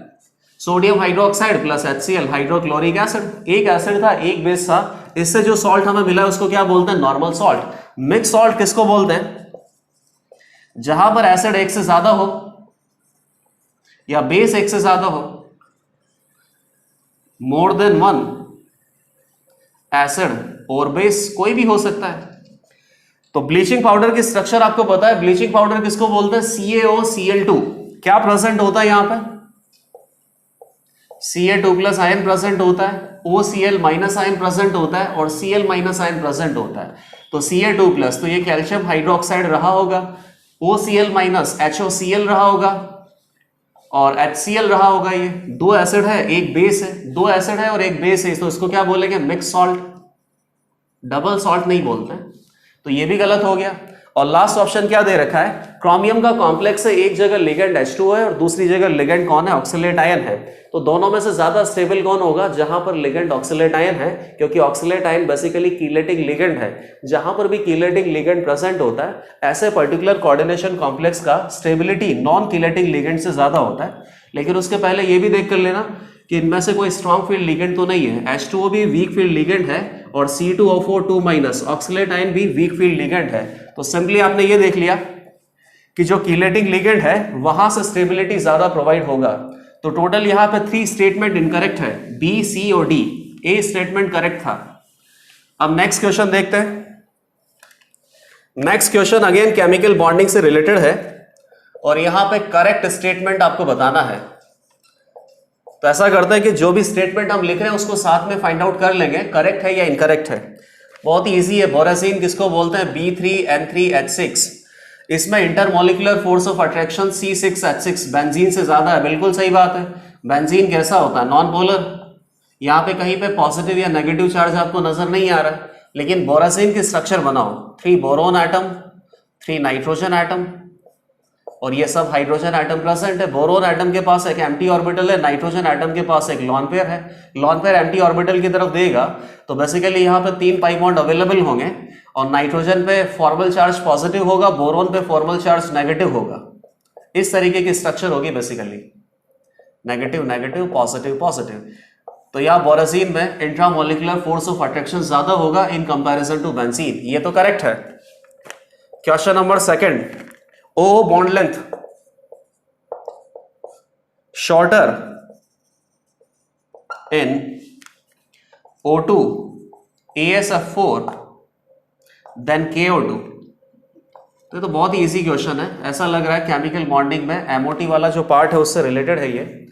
sodium hydroxide plus HCl hydrochloric acid. एक एसिड था एक बेस था, इससे जो सॉल्ट हमें मिला है उसको क्या बोलते हैं, नॉर्मल सॉल्ट। मिक्स सॉल्ट किसको बोलते हैं, जहां पर एसिड एक से ज्यादा हो या बेस एक से ज्यादा हो, मोर देन 1 एसिड और बेस कोई भी हो सकता है। तो ब्लीचिंग पाउडर की स्ट्रक्चर आपको पता है, ब्लीचिंग पाउडर किसको बोलते हैं, CaOCl2। क्या प्रेजेंट होता है यहां पर, Ca2+ आयन प्रेजेंट होता है, OCl- आयन प्रेजेंट होता है और Cl- आयन प्रेजेंट होता है। तो Ca2+ तो ये कैल्शियम हाइड्रोक्साइड रहा होगा, OCl- HOCl रहा होगा और HCl रहा होगा। ये 2 एसिड है एक बेस है, 2 एसिड है और एक बेस है, तो इसको क्या बोलेंगे, मिक्स सॉल्ट, डबल सॉल्ट नहीं बोलते। तो ये भी गलत हो गया। और लास्ट ऑप्शन क्या दे रखा है, क्रोमियम का कॉम्प्लेक्स है, एक जगह लिगेंड H2 है और दूसरी जगह लिगेंड कौन है, ऑक्सीलेट आयन है। तो दोनों में से ज्यादा स्टेबल कौन होगा, जहां पर लिगेंड ऑक्सीलेट आयन है, क्योंकि oxalate ion basically chelating ligand है। जहां पर भी कीलेटिंग लिगेंड प्रेजेंट होता है, ऐसे पर्टिकुलर कोऑर्डिनेशन कॉम्प्लेक्स का स्टेबिलिटी नॉन कीलेटिंग लिगेंड से ज्यादा होता है। लेकिन उसके पहले ये भी देख कर लेना कि इनमें से कोई स्ट्रॉन्ग फील्ड लिगेंड तो नहीं है। H2O भी वीक फील्ड लिगेंड है और C2O4 ऑक्सीलेट आयन भी वीक फील्ड लिगेंड है। तो सिंपली आपने ये देख लिया कि जो कीलेटिंग लिगेंड है वहां से स्टेबिलिटी ज्यादा प्रोवाइड होगा। तो टोटल यहां पे 3 स्टेटमेंट इनकरेक्ट है, B, C और D। A स्टेटमेंट करेक्ट था। अब नेक्स्ट क्वेश्चन देखते हैं। Next question again chemical bonding से रिलेटेड है और यहां पे करेक्ट स्टेटमेंट आपको बताना है। तो ऐसा करते हैं कि जो भी स्टेटमेंट हम लिख रहे हैं उसको साथ में फाइंड आउट कर लेंगे करेक्ट है या इनकरेक्ट है। बहुत ही इजी है। बोरासिन किसको बोलते हैं, B3N3H6। इसमें intermolecular force of attraction C6H6 benzene से ज्यादा है। बिल्कुल सही बात है। बेंजीन कैसा होता है, नॉन पोलर। यहाँ पे कहीं पे पॉजिटिव या नेगेटिव चार्ज आपको नजर नहीं आ रहा है, लेकिन बोरासिन की स्ट्रक्चर बनाओ, 3 बोरोन एटम, 3 नाइट्रोजन एटम और ये सब हाइड्रोजन एटम प्रेजेंट है। बोरोन एटम के पास एक एम्प्टी ऑर्बिटल है, नाइट्रोजन एटम के पास एक लॉन पेयर है। लॉन पेयर एम्प्टी ऑर्बिटल की तरफ देगा तो बेसिकली यहाँ पे 3 पाई बॉन्ड अवेलेबल होंगे और नाइट्रोजन पे फॉर्मल चार्ज पॉजिटिव होगा, बोरोन पे फॉर्मल चार्ज नेगेटिव होगा। इस तरीके की स्ट्रक्चर होगी basically, negative negative positive positive. तो यहाँ बोरासिन में इंट्रामोलिकुलर फोर्स ऑफ अट्रैक्शन ज्यादा होगा इन कंपैरिजन टू बेंजीन। ये तो करेक्ट है। Question number 2, O bond length shorter in O2 ASF4 then KO2। तो ये तो बहुत ही इजी क्वेश्चन है, ऐसा लग रहा है केमिकल बॉन्डिंग में एमओटी वाला जो पार्ट है उससे रिलेटेड है ये।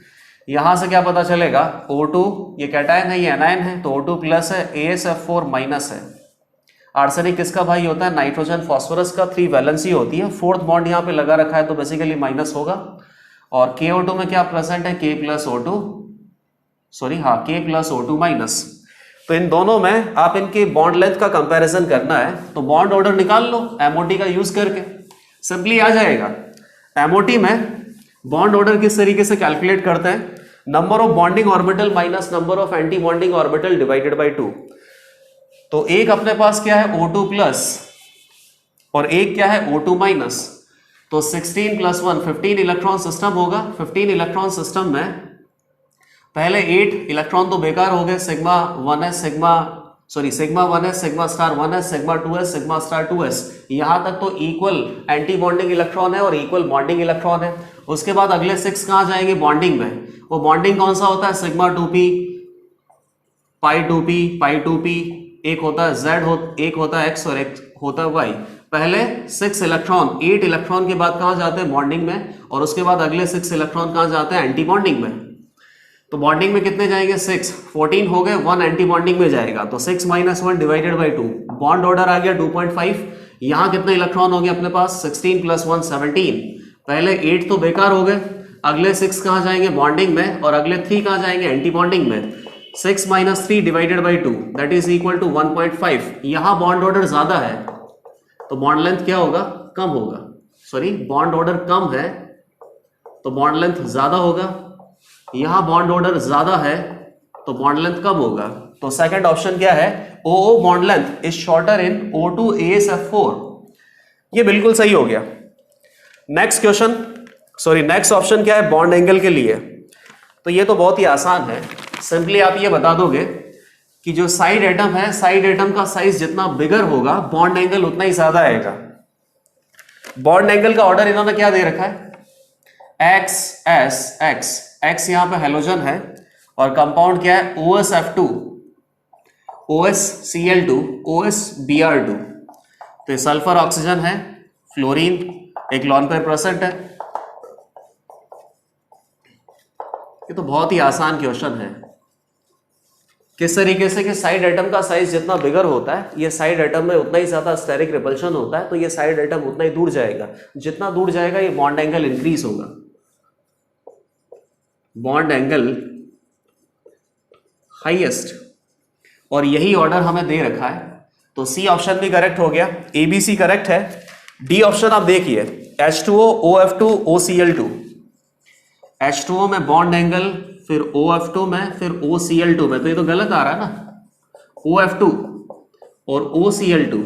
यहां से क्या पता चलेगा, O2 ये कैटायन है, ये एनायन है, तो O2 प्लस है, ASF4 माइनस है। आर्सेनिक किसका भाई होता है, नाइट्रोजन फॉस्फोरस का 3 वैलेंसी होती है, फोर्थ बॉन्ड यहाँ पे लगा रखा है तो बेसिकली माइनस होगा। और KO2 में क्या प्रेजेंट है, K प्लस O2, सॉरी हाँ K प्लस O2 माइनस। तो इन दोनों में आप इनकी बॉन्ड लेंथ का कंपैरिजन करना है तो बॉन्ड ऑर्डर निकाल लो एमओटी का यूज करके, सिंपली आ जाएगा। एमओटी में बॉन्ड ऑर्डर किस तरीके से कैलकुलेट करते हैं, number of bonding orbital minus number of anti bonding orbital divided by 2। तो एक अपने पास क्या है O2 प्लस और एक क्या है O2 माइनस, तो 16 प्लस 1 15 इलेक्ट्रॉन सिस्टम होगा। 15 इलेक्ट्रॉन सिस्टम में पहले 8 इलेक्ट्रॉन तो बेकार हो गए, sigma 1s sigma 1s sigma star 1s sigma 2s sigma star 2s, यहां तक तो इक्वल एंटी बॉन्डिंग इलेक्ट्रॉन है और इक्वल बॉन्डिंग इलेक्ट्रॉन है। उसके बाद अगले 6 कहां जाएंगे, बॉन्डिंग में। वो बॉन्डिंग कौन सा होता है, सिग्मा 2p पाई 2p पाई 2p, एक होता है z एक होता है x और एक होता है y। पहले 6 इलेक्ट्रॉन 8 इलेक्ट्रॉन के बाद कहां जाते हैं, बॉन्डिंग में, और उसके बाद अगले 6 इलेक्ट्रॉन कहां जाते हैं, एंटी बॉन्डिंग में। तो बॉन्डिंग में कितने जाएंगे, 6 14 हो गए, 1 एंटी बॉन्डिंग में जाएगा, तो 6 minus 1 divided by 2, bond order आ गया 2.5। यहां कितने इलेक्ट्रॉन हो गए अपने पास, 16 प्लस 1 17। पहले 8 तो बेकार हो गए, अगले 6 कहां जाएंगे, बॉन्डिंग में, और अगले 3 कहां जाएंगे, एंटी बॉन्डिंग में। 6 minus 3 divided by 2 that is equal to 1.5। यहां बॉन्ड ऑर्डर ज्यादा है तो बॉन्ड लेंथ क्या होगा, कम होगा, सॉरी बॉन्ड ऑर्डर कम है तो बॉन्ड लेंथ ज्यादा होगा। यहां बॉन्ड ऑर्डर ज्यादा है तो बॉन्ड लेंथ कम होगा। तो सेकंड ऑप्शन क्या है, OO bond length is shorter in O2 ASF4, ये बिल्कुल सही हो गया। Next question, sorry next option क्या है, बॉन्ड एंगल के लिए। तो ये तो बहुत ही आसान है, सिंपली आप ये बता दोगे कि जो साइड एटम है, साइड एटम का साइज जितना बिगर होगा बॉन्ड एंगल उतना ही ज्यादा आएगा। बॉन्ड एंगल का ऑर्डर इन्होंने क्या दे रखा है, एक्स एस एक्स, एक्स यहां पे हेलोजन है और कंपाउंड क्या है, OSF2 OSCl2 OSBr2। तो ये सल्फर ऑक्सीजन है, फ्लोरीन एक लॉन पेयर प्रेजेंट है। ये तो बहुत ही आसान क्वेश्चन है, किस तरीके से कि साइड एटम का साइज जितना बिगर होता है, ये साइड एटम में उतना ही ज्यादा स्टेरिक रिपल्शन होता है, तो ये साइड एटम उतना ही दूर जाएगा, जितना दूर जाएगा ये बॉन्ड एंगल इंक्रीज होगा। बॉन्ड एंगल हाईएस्ट, और यही ऑर्डर हमें दे रखा है, तो सी ऑप्शन भी करेक्ट हो गया, ABC करेक्ट है। डी ऑप्शन आप देखिए, H2O OF2 OCl2, H2O में बॉन्ड एंगल, फिर OF2 में, फिर OCl2 में, तो ये तो गलत आ रहा है ना, OF2 और OCl2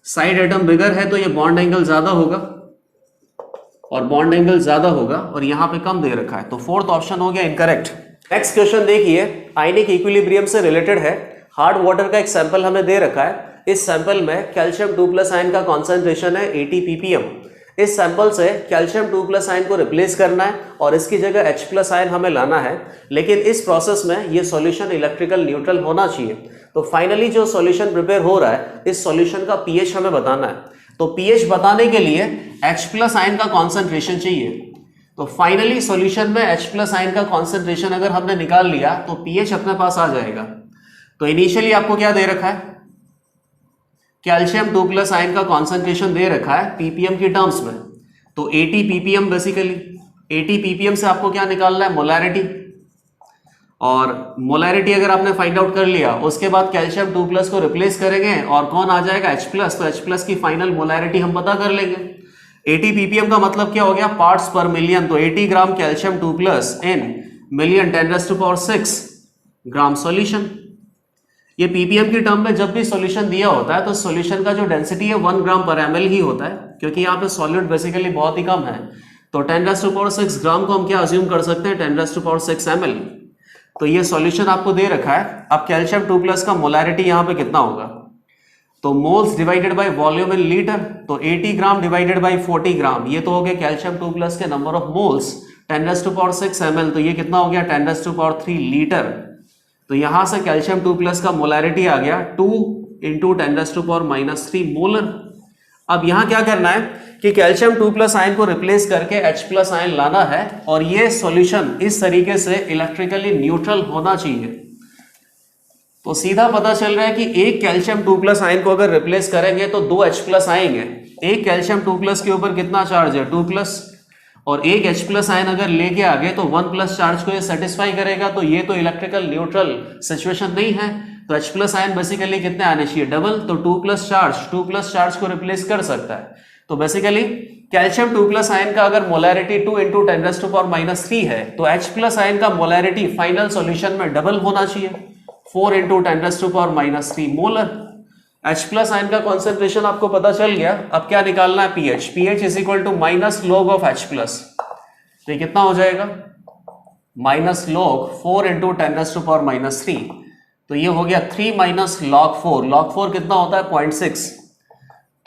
साइड एटम बिगर है तो ये बॉन्ड एंगल ज्यादा होगा, और बॉन्ड एंगल ज्यादा होगा, और यहां पे कम दे रखा है, तो फोर्थ ऑप्शन हो गया इनकरेक्ट। नेक्स्ट क्वेश्चन देखिए, आयनिक इक्विलिब्रियम से रिलेटेड है। हार्ड वाटर का एक सैंपल हमें दे रखा है, इस सैंपल में कैल्शियम 2+ आयन का कॉन्सेंट्रेशन है 80 ppm। इस सैंपल से कैल्शियम 2+ आयन को रिप्लेस करना है और इसकी जगह H+ आयन हमें लाना है, लेकिन इस प्रोसेस में ये सॉल्यूशन इलेक्ट्रिकल न्यूट्रल होना चाहिए। तो फाइनली जो सॉल्यूशन प्रिपेयर हो रहा है, इस सॉल्यूशन का pH हमें बताना है, तो pH बताने के लिए H+ आयन का कॉन्सेंट्रेशन चाहिए। तो फाइनली सॉल्यूशन में H+ आयन का कॉन्सेंट्रेशन अगर हमने निकाल लिया तो pH अपने पास आ जाएगा। तो इनिशियली आपको क्या दे रखा है, कैल्शियम 2+ आयन का कॉन्सेंट्रेशन दे रखा है ppm की टर्म्स में, तो 80 ppm बेसिकली 80 ppm से आपको क्या निकालना है, मोलैरिटी, और मोलैरिटी अगर आपने फाइंड आउट कर लिया उसके बाद कैल्शियम 2+ को रिप्लेस करेंगे और कौन आ जाएगा, H+, तो H+ की फाइनल मोलैरिटी हम पता कर लेंगे। 80 ppm का मतलब क्या हो गया, पार्ट्स पर मिलियन, तो 80 ग्राम calcium 2+ in million 10⁶ gram solution. ये ppm की टर्म में जब भी सॉल्यूशन दिया होता है तो सॉल्यूशन का जो डेंसिटी है 1 ग्राम पर ml ही होता है, क्योंकि यहाँ पे सॉलिड बेसिकली बहुत ही कम है, तो 10⁶ ग्राम को हम क्या अज्यूम कर सकते हैं, 10⁶ ml। तो ये सॉल्यूशन आपको दे रखा है। अब कैल्शियम 2+ का मोलैरिटी यहाँ पे कितना होगा, तो moles divided by volume in litre, तो 80 ग्राम डिवाइडेड बाय 40 ग्राम, ये तो हो गया कैल्शियम 2+ के नंबर ऑफ मोल्स 10⁶ ml, तो ये कितना हो गया 10⁻³ लीटर। तो यहां से कैल्शियम 2+ का मोलैरिटी आ गया 2 इंटू 10⁻³ मोलर। अब यहां क्या करना है कि कैल्शियम 2+ आयन को रिप्लेस करके H+ आयन लाना है और ये सॉल्यूशन इस तरीके से इलेक्ट्रिकली न्यूट्रल होना चाहिए। तो सीधा पता चल रहा है कि एक कैल्शियम 2+ आयन को अगर रिप्लेस करेंगे तो 2 H+ आएंगे। एक कैल्शियम 2+ के ऊपर कितना चार्ज है 2+, और एक H+ आयन अगर लेके आ गए तो 1+ चार्ज को ये सेटिस्फाई करेगा। तो ये तो इलेक्ट्रिकल न्यूट्रल सिचुएशन नहीं है। तो H+ आयन बेसिकली कितने आने चाहिए डबल, तो 2+ चार्ज को रिप्लेस कर सकता है। तो बेसिकली कैल्शियम 2+ आयन का अगर मोलैरिटी 2 इंटू 10⁻³ है तो H+ आयन का मोलैरिटी फाइनल सॉल्यूशन में डबल होना चाहिए 4 इंटू 10⁻³ मोलर। H+ आयन का कॉन्सेंट्रेशन आपको पता चल गया। अब क्या निकालना है pH। pH is equal to minus log of H+। तो ये कितना हो जाएगा माइनस लॉग 4 इंटू 10⁻³। तो ये हो गया 3 माइनस लॉग 4। लॉग 4 कितना होता है 0.6।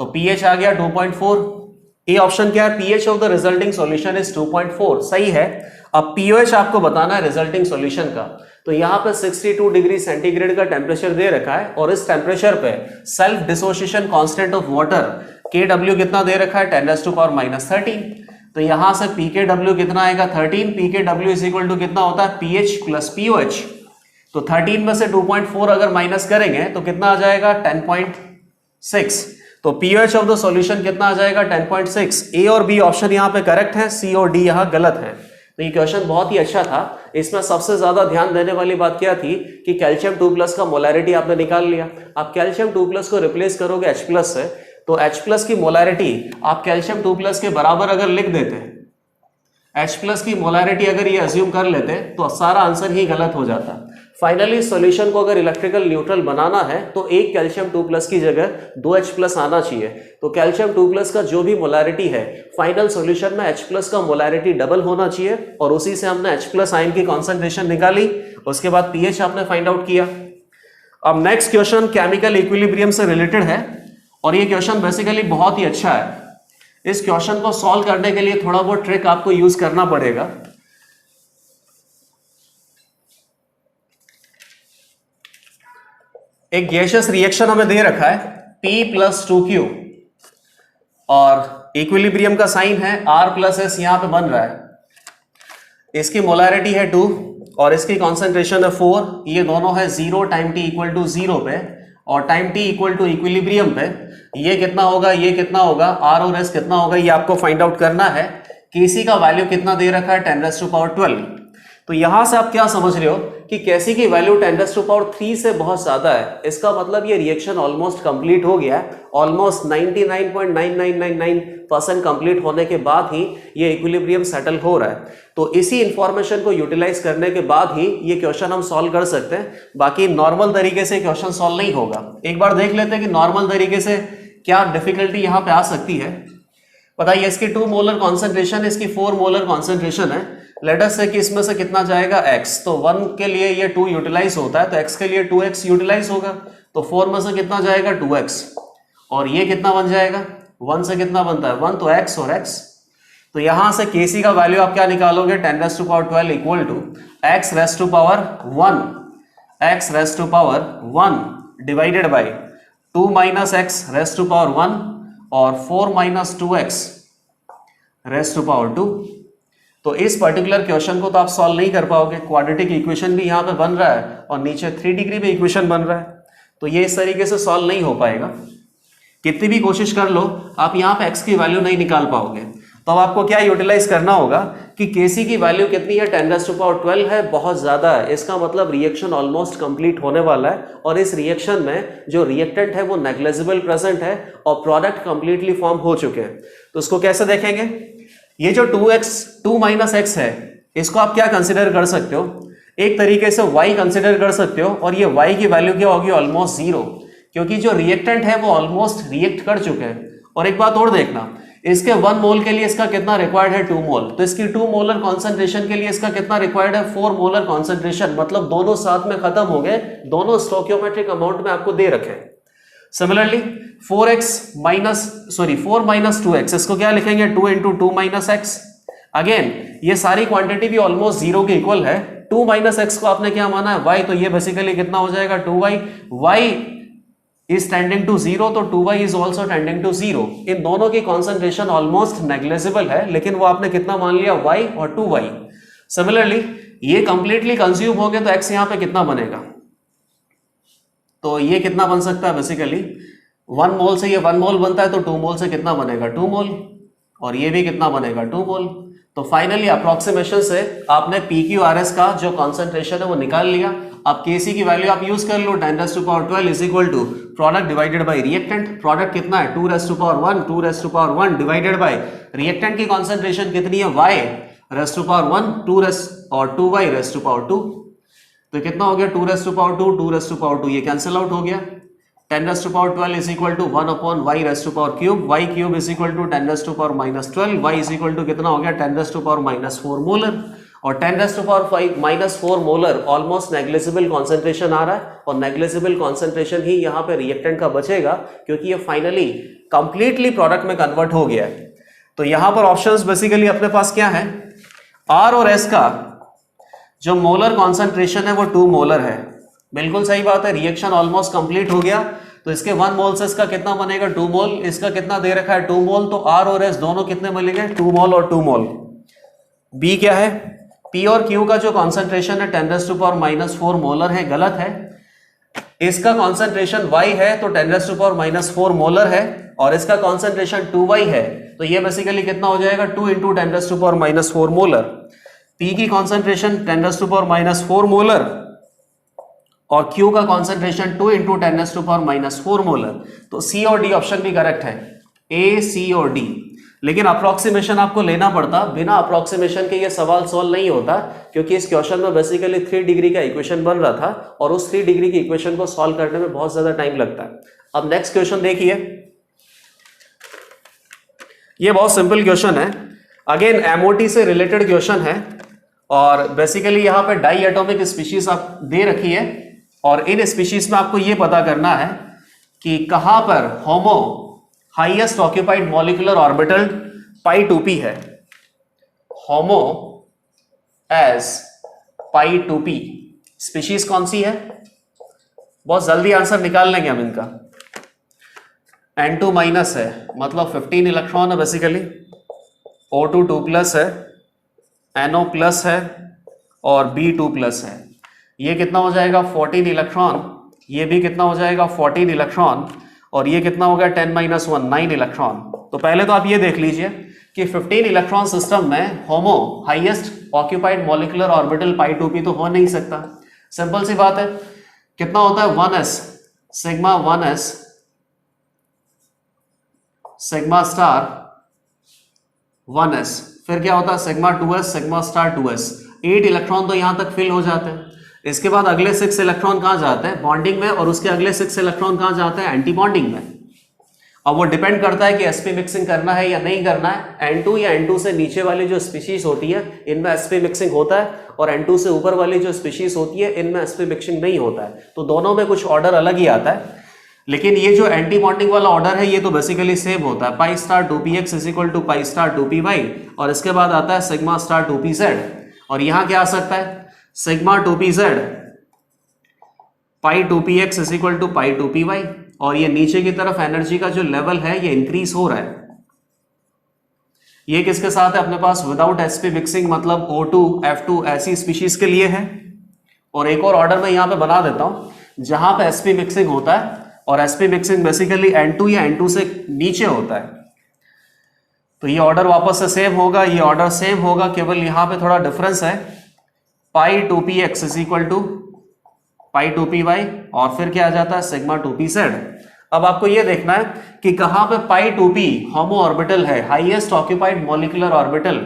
तो pH आ गया 2.4। ए ऑप्शन क्या है pH of the resulting solution is 2.4 सही है। अब pOH आपको बताना है रिजल्टिंग सॉल्यूशन का। तो यहाँ पे 62 डिग्री सेंटीग्रेड का टेम्परेचर दे रखा है और इस टेम्परेचर पे self dissociation constant of water Kw कितना दे रखा है 10⁻13। तो यहां से pKw कितना आएगा 13। pKw इज इक्वल टू कितना होता है pH प्लस pOH। तो 13 में से 2.4 अगर माइनस करेंगे तो कितना आ जाएगा 10.6। तो pH ऑफ द सॉल्यूशन कितना आ जाएगा 10.6। ए और बी ऑप्शन यहाँ पे करेक्ट है, सी और डी यहाँ गलत है। तो ये क्वेश्चन बहुत ही अच्छा था। इसमें सबसे ज्यादा ध्यान देने वाली बात क्या थी कि कैल्शियम 2+ का मोलैरिटी आपने निकाल लिया। आप कैल्शियम 2+ को रिप्लेस करोगे H+ से तो H+ की मोलैरिटी आप कैल्शियम 2+ के बराबर अगर लिख देते, H+ की मोलैरिटी अगर ये अज्यूम कर लेते तो सारा आंसर ही गलत हो जाता। फाइनली सॉल्यूशन को अगर इलेक्ट्रिकल न्यूट्रल बनाना है तो एक कैल्शियम 2+ की जगह 2 H+ आना चाहिए। तो कैल्शियम 2+ का जो भी मोलैरिटी है फाइनल सॉल्यूशन में H+ का मोलैरिटी डबल होना चाहिए और उसी से हमने H+ आयन की कॉन्सेंट्रेशन निकाली। उसके बाद pH आपने फाइंड आउट किया। अब नेक्स्ट क्वेश्चन केमिकल इक्विलिब्रियम से रिलेटेड है और ये क्वेश्चन बेसिकली बहुत ही अच्छा है। इस क्वेश्चन को सॉल्व करने के लिए थोड़ा बहुत ट्रिक आपको यूज करना पड़ेगा। एक गैसियस रिएक्शन हमें दे रखा है P+2Q और इक्विलिब्रियम का साइन है R+S यहां पे बन रहा है। इसकी मोलैरिटी है 2 और इसकी कॉन्सेंट्रेशन है 4। ये दोनों है 0 टाइम t इक्वल टू 0 पे और time t equal to equilibrium पे। ये कितना होगा ये कितना होगा R और S कितना होगा ये आपको फाइंड आउट करना है। Kc का वैल्यू कितना दे रखा है 10⁻12। तो यहां से आप क्या समझ रहे हो कि Kc की वैल्यू 10⁻3 से बहुत ज्यादा है। इसका मतलब ये रिएक्शन ऑलमोस्ट कंप्लीट हो गया है। ऑलमोस्ट 99.9999% कंप्लीट होने के बाद ही ये इक्विलिब्रियम सेटल हो रहा है। तो इसी इंफॉर्मेशन को यूटिलाइज करने के बाद ही ये क्वेश्चन हम सॉल्व कर सकते हैं। बाकी नॉर्मल तरीके से क्वेश्चन सॉल्व नहीं होगा। एक बार देख लेते हैं कि नॉर्मल तरीके से क्या डिफिकल्टी यहां पे आ सकती है। बताइए इसकी 2 मोलर कॉन्सेंट्रेशन, इसकी 4 मोलर कॉन्सेंट्रेशन है। लेट अस से कि इसमें से कितना जाएगा x। तो 1 के लिए ये 2 यूटिलाइज होता है तो x के लिए 2x यूटिलाइज होगा। तो 4 में से कितना जाएगा 2x और ये कितना बन जाएगा 1 से कितना बनता है 1 तो x और x। तो यहां से Kc का वैल्यू आप क्या निकालोगे 10⁻12 equal to x raise to power 1 divided by 2 minus x raise to power 1 और 4 minus 2x rays to power 2। तो इस पर्टिकुलर क्वेश्चन को तो आप सॉल्व नहीं कर पाओगे। क्वाड्रेटिक इक्वेशन भी यहाँ पे बन रहा है और नीचे 3 डिग्री पे इक्वेशन बन रहा है। तो ये इस तरीके से सॉल्व नहीं हो पाएगा। कितनी भी कोशिश कर लो आप यहाँ पे x की वैल्यू नहीं निकाल पाओगे। तो अब आपको क्या यूटिलाइज करना होगा कि Kc की वैल्यू कितनी है 10⁻12 है, बहुत ज्यादा है। इसका मतलब रिएक्शन ऑलमोस्ट कंप्लीट होने वाला है और इस रिएक्शन में जो रिएक्टेंट है वो नेग्लिजिबल प्रेजेंट है और प्रोडक्ट कंप्लीटली फॉर्म हो चुके हैं। तो उसको कैसे देखेंगे, ये जो 2 माइनस x है इसको आप क्या कंसिडर कर सकते हो, एक तरीके से y कंसिडर कर सकते हो और ये y की वैल्यू क्या होगी ऑलमोस्ट 0, क्योंकि जो रिएक्टेंट है वो ऑलमोस्ट रिएक्ट कर चुके हैं। और एक बात और देखना, इसके 1 मोल के लिए इसका कितना रिक्वायर्ड है 2 मोल, तो इसकी 2 मोलर कॉन्सेंट्रेशन के लिए इसका कितना रिक्वायर्ड है 4 मोलर कॉन्सेंट्रेशन। मतलब दोनों साथ में खत्म हो गए, दोनों स्टोइकियोमेट्रिक अमाउंट में आपको दे रखे। सिमिलरली 4 माइनस 2x इसको क्या लिखेंगे 2 इंटू 2 माइनस एक्स। अगेन ये सारी क्वांटिटी भी ऑलमोस्ट 0 के इक्वल है। 2 माइनस एक्स को आपने क्या माना है y, तो ये बेसिकली कितना हो जाएगा 2y, y is tending to 0 तो 2y is also tending to 0। इन दोनों की कॉन्सेंट्रेशन ऑलमोस्ट नेग्लिजिबल है, लेकिन वो आपने कितना मान लिया y और 2y। सिमिलरली ये कंप्लीटली कंज्यूम हो गया तो x यहां पे कितना बनेगा, तो ये कितना बन सकता है बेसिकली 1 मोल से ये 1 मोल बनता है तो 2 मोल से कितना बनेगा 2 मोल, और ये भी कितना बनेगा 2 मोल। तो फाइनली अप्रोक्सीमेशन से आपने PQRS का जो कॉन्सेंट्रेशन है वो निकाल लिया। अब Kc की वैल्यू आप यूज कर लो, 10⁻12 is equal to product divided by reactant. Product कितना है 2⁻1 डिवाइडेड बाय रिएक्टेंट की कॉन्सेंट्रेशन कितनी है y⁻1 और 2y⁻2, तो कितना हो गया 2⁻2 ये कैंसिल आउट हो गया। 10⁻12 is equal to 1/y⁻³ y³ is equal to 10⁻⁻12 y is equal to कितना हो गया 10⁻⁻4 मोलर, और 10⁻⁻4 मोलर ऑलमोस्ट नेग्लिजिबल कॉन्सेंट्रेशन आ रहा है, और नेग्लिजिबल कॉन्सेंट्रेशन ही यहाँ पे रिएक्टेंट का बचेगा क्योंकि ये फाइनली कंप्लीटली प्रोडक्ट में कन्वर्ट हो गया है। तो यहाँ पर ऑप्शंस बेसिकली अपने पास क्या है, R और S का जो मोलर कॉन्सेंट्रेशन है वो 2 मोलर है, बिल्कुल सही बात है। रिएक्शन ऑलमोस्ट कंप्लीट हो गया तो इसके 1 मोल से इसका कितना बनेगा 2 मोल, इसका कितना दे रखा है 2 मोल, तो R और S दोनों कितने मिलेंगे 2 मोल और 2 मोल। B क्या है, P और Q का जो कॉन्सेंट्रेशन है 10⁻⁻4 मोलर है, गलत है। इसका कॉन्सेंट्रेशन Y है तो 10⁻⁻4 मोलर है, और इसका कॉन्सेंट्रेशन 2Y है तो ये बेसिकली कितना हो जाएगा 2 × 10⁻⁻4 मोलर। P की कॉन्सेंट्रेशन 10⁻⁻4 मोलर और Q का कॉन्सेंट्रेशन 2 × 10⁻⁻4 मोलर, तो C और D ऑप्शन भी करेक्ट है, A, C और D। लेकिन अप्रोक्सीमेशन आपको लेना पड़ता, बिना अप्रोक्सीमेशन के ये सवाल सॉल्व नहीं होता, क्योंकि इस क्वेश्चन में बेसिकली 3 डिग्री का इक्वेशन बन रहा था और उस 3 डिग्री की इक्वेशन को सॉल्व करने में बहुत ज्यादा टाइम लगता है। अब नेक्स्ट क्वेश्चन देखिए, ये बहुत सिंपल क्वेश्चन है, अगेन MOT से रिलेटेड क्वेश्चन है, और बेसिकली यहाँ पे डाई एटॉमिक स्पीशीज आप दे रखी है, और इन स्पीशीज में आपको ये पता करना है कि कहां पर HOMO highest occupied molecular orbital π2p है, होमो एज π2p स्पीशीज कौन सी है, बहुत जल्दी आंसर निकाल लेंगे हम इनका। N2 माइनस है मतलब 15 इलेक्ट्रॉन है बेसिकली, O2 2+ है, NO प्लस है और B2 प्लस है, ये कितना हो जाएगा 14 इलेक्ट्रॉन, ये भी कितना हो जाएगा 14 इलेक्ट्रॉन, और ये कितना हो गया 10⁻1 9 इलेक्ट्रॉन। तो पहले तो आप ये देख लीजिए कि 15 इलेक्ट्रॉन सिस्टम में HOMO highest occupied molecular orbital π2p तो हो नहीं सकता, सिंपल सी बात है। कितना होता है 1s sigma 1s sigma star 1s, फिर क्या होता है sigma 2s sigma star 2s, 8 electron तो यहां तक फिल हो जाते हैं। इसके बाद अगले 6 इलेक्ट्रॉन कहां जाते हैं बॉन्डिंग में, और उसके अगले 6 इलेक्ट्रॉन कहां जाते हैं एंटी बॉन्डिंग में। अब वो डिपेंड करता है कि sp मिक्सिंग करना है या नहीं करना है। N2 या N2 से नीचे वाली जो स्पीशीज होती है इनमें sp मिक्सिंग होता है, और N2 से ऊपर वाली जो स्पीशीज होती है इनमें sp मिक्सिंग नहीं होता है, तो दोनों में कुछ ऑर्डर अलग ही आता है। लेकिन ये जो एंटी बॉन्डिंग वाला ऑर्डर है ये तो बेसिकली सेम होता है, π*2px is equal to π*2py, और इसके बाद आता है सिग्मा स्टार 2pz, और यहां क्या आ सकता है sigma 2pz π2px is equal to π2py, और ये नीचे की तरफ एनर्जी का जो लेवल है ये इंक्रीज हो रहा है। ये किसके साथ है अपने पास विदाउट sp मिक्सिंग, मतलब O2 F2 ऐसी स्पीशीज के लिए है। और एक और ऑर्डर मैं यहां पे बना देता हूं जहां पे sp मिक्सिंग होता है, और sp मिक्सिंग बेसिकली N2 या N2 से नीचे होता है, तो ये ऑर्डर वापस से सेम होगा, ये ऑर्डर सेम होगा, केवल यहां पे थोड़ा डिफरेंस है, π2px is equal to π2py, और फिर क्या आ जाता है सिग्मा 2pz। अब आपको ये देखना है कि कहां पे π2p होमो ऑर्बिटल है, हाईएस्ट ऑक्यूपाइड मॉलिक्यूलर ऑर्बिटल।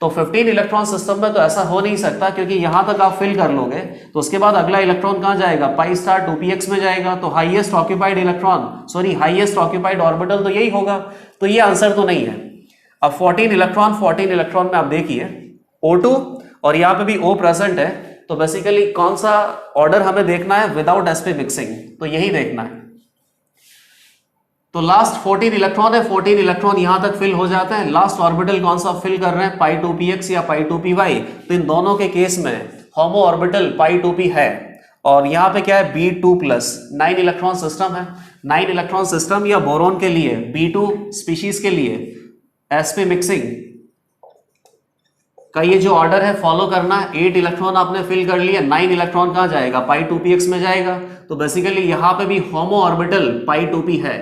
तो 15 इलेक्ट्रॉन सिस्टम में तो ऐसा हो नहीं सकता, क्योंकि यहां तक आप फिल कर लोगे तो उसके बाद अगला इलेक्ट्रॉन कहां जाएगा π*2px में जाएगा, तो highest occupied electron highest occupied orbital तो यही होगा, तो ये आंसर तो नहीं है। अब 14 इलेक्ट्रॉन में आप देखिए O2 और यहाँ पे भी O प्रेजेंट है, तो बेसिकली कौन सा ऑर्डर हमें देखना है विदाउट sp मिक्सिंग, तो यही देखना है। तो लास्ट 14 इलेक्ट्रॉन है, 14 इलेक्ट्रॉन यहां तक फिल हो जाते हैं। लास्ट ऑर्बिटल कौन सा फिल कर रहे हैं π2px या π2py, तो इन दोनों के केस में होमो ऑर्बिटल पाई 2p है, और यहाँ पे क्या है B2+, 9 इलेक्ट्रॉन सिस्टम है। 9 इलेक्ट्रॉन सिस्टम या बोरोन के लिए B2 स्पीशीज के लिए sp मिक्सिंग का ये जो ऑर्डर है फॉलो करना है। 8 इलेक्ट्रॉन आपने फिल कर लिया, 9 इलेक्ट्रॉन कहां जाएगा, पाई 2px में जाएगा। तो बेसिकली यहां पे भी होमो ऑर्बिटल पाई 2p है।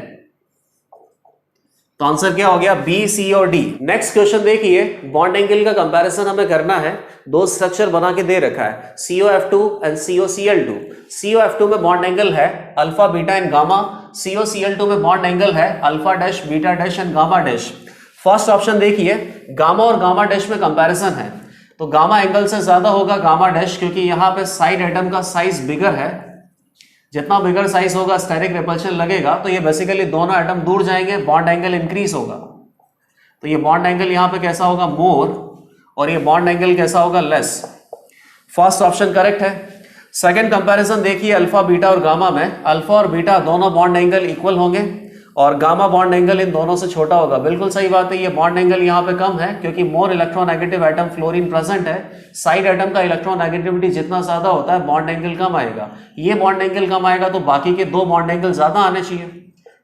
तो आंसर क्या हो गया, बी, सी और डी। नेक्स्ट क्वेश्चन देखिए, बॉन्ड एंगल का कंपैरिजन हमें करना है। दो स्ट्रक्चर बना के दे रखा है COF2 एंड COCl2। COF2 में बॉन्ड एंगल है alpha, beta and gamma. COCl2 में बॉन्ड एंगल है alpha dash, beta dash and gamma dash. First option देखिए, गामा और गामा डैश में कंपैरिजन है, तो गामा एंगल से ज्यादा होगा गामा डैश, क्योंकि यहां पे साइड एटम का साइज बिगर है। जितना बिगर साइज होगा स्टेरिक रिपल्शन लगेगा, तो ये बेसिकली दोनों एटम दूर जाएंगे, बॉन्ड एंगल इंक्रीज होगा। तो ये बॉन्ड एंगल यहां पे कैसा होगा, मोर, और ये बॉन्ड एंगल कैसा होगा, लेस। फर्स्ट ऑप्शन करेक्ट है। सेकंड कंपैरिजन देखिए, अल्फा, बीटा और गामा में अल्फा और बीटा दोनों बॉन्ड एंगल इक्वल होंगे और गामा बॉन्ड एंगल इन दोनों से छोटा होगा। बिल्कुल सही बात है, ये बॉन्ड एंगल यहाँ पे कम है क्योंकि more electronegative atom fluorine present है। साइड एटम का इलेक्ट्रोनेगेटिविटी जितना ज्यादा होता है बॉन्ड एंगल कम आएगा। ये बॉन्ड एंगल कम आएगा तो बाकी के दो बॉन्ड एंगल ज्यादा आने चाहिए।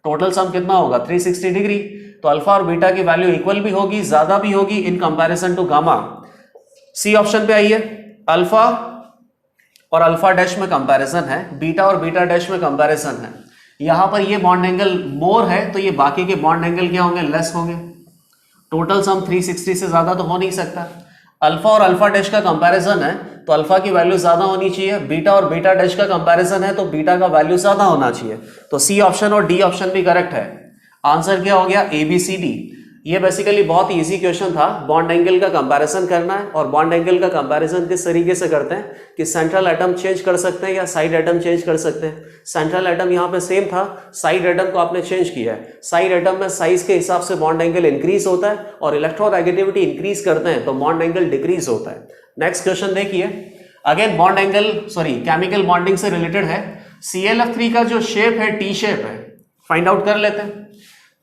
टोटल सम कितना होगा, 360 डिग्री। तो अल्फा और बीटा की वैल्यू इक्वल भी होगी, ज्यादा भी होगी in comparison to gamma. C option पे आइए, अल्फा और अल्फा डैश में कंपैरिजन है, बीटा और बीटा डैश में कंपैरिजन है। यहां पर ये बॉन्ड एंगल मोर है तो ये बाकी के बॉन्ड एंगल क्या होंगे, लेस होंगे। टोटल सम 360 से ज्यादा तो हो नहीं सकता। अल्फा और अल्फा डैश का कंपैरिजन है तो अल्फा की वैल्यू ज्यादा होनी चाहिए। बीटा और बीटा डैश का कंपैरिजन है तो बीटा का वैल्यू ज्यादा होना चाहिए। तो सी ऑप्शन और डी ऑप्शन भी करेक्ट है। आंसर क्या हो गया, ABCD। ये बेसिकली बहुत इजी क्वेश्चन था। बॉन्ड एंगल का कंपैरिजन करना है, और बॉन्ड एंगल का कंपैरिजन किस तरीके से करते हैं कि सेंट्रल एटम चेंज कर सकते हैं या साइड एटम चेंज कर सकते हैं। सेंट्रल एटम यहाँ पे सेम था, साइड एटम को आपने चेंज किया है। साइड एटम में साइज के हिसाब से बॉन्ड एंगल इंक्रीज होता है और इलेक्ट्रोनेगेटिविटी इंक्रीज करते हैं तो बॉन्ड एंगल डिक्रीज होता है। नेक्स्ट क्वेश्चन देखिए, again bond angle chemical bonding से रिलेटेड है। ClF3 का जो शेप है टी शेप है, फाइंड आउट कर लेते हैं।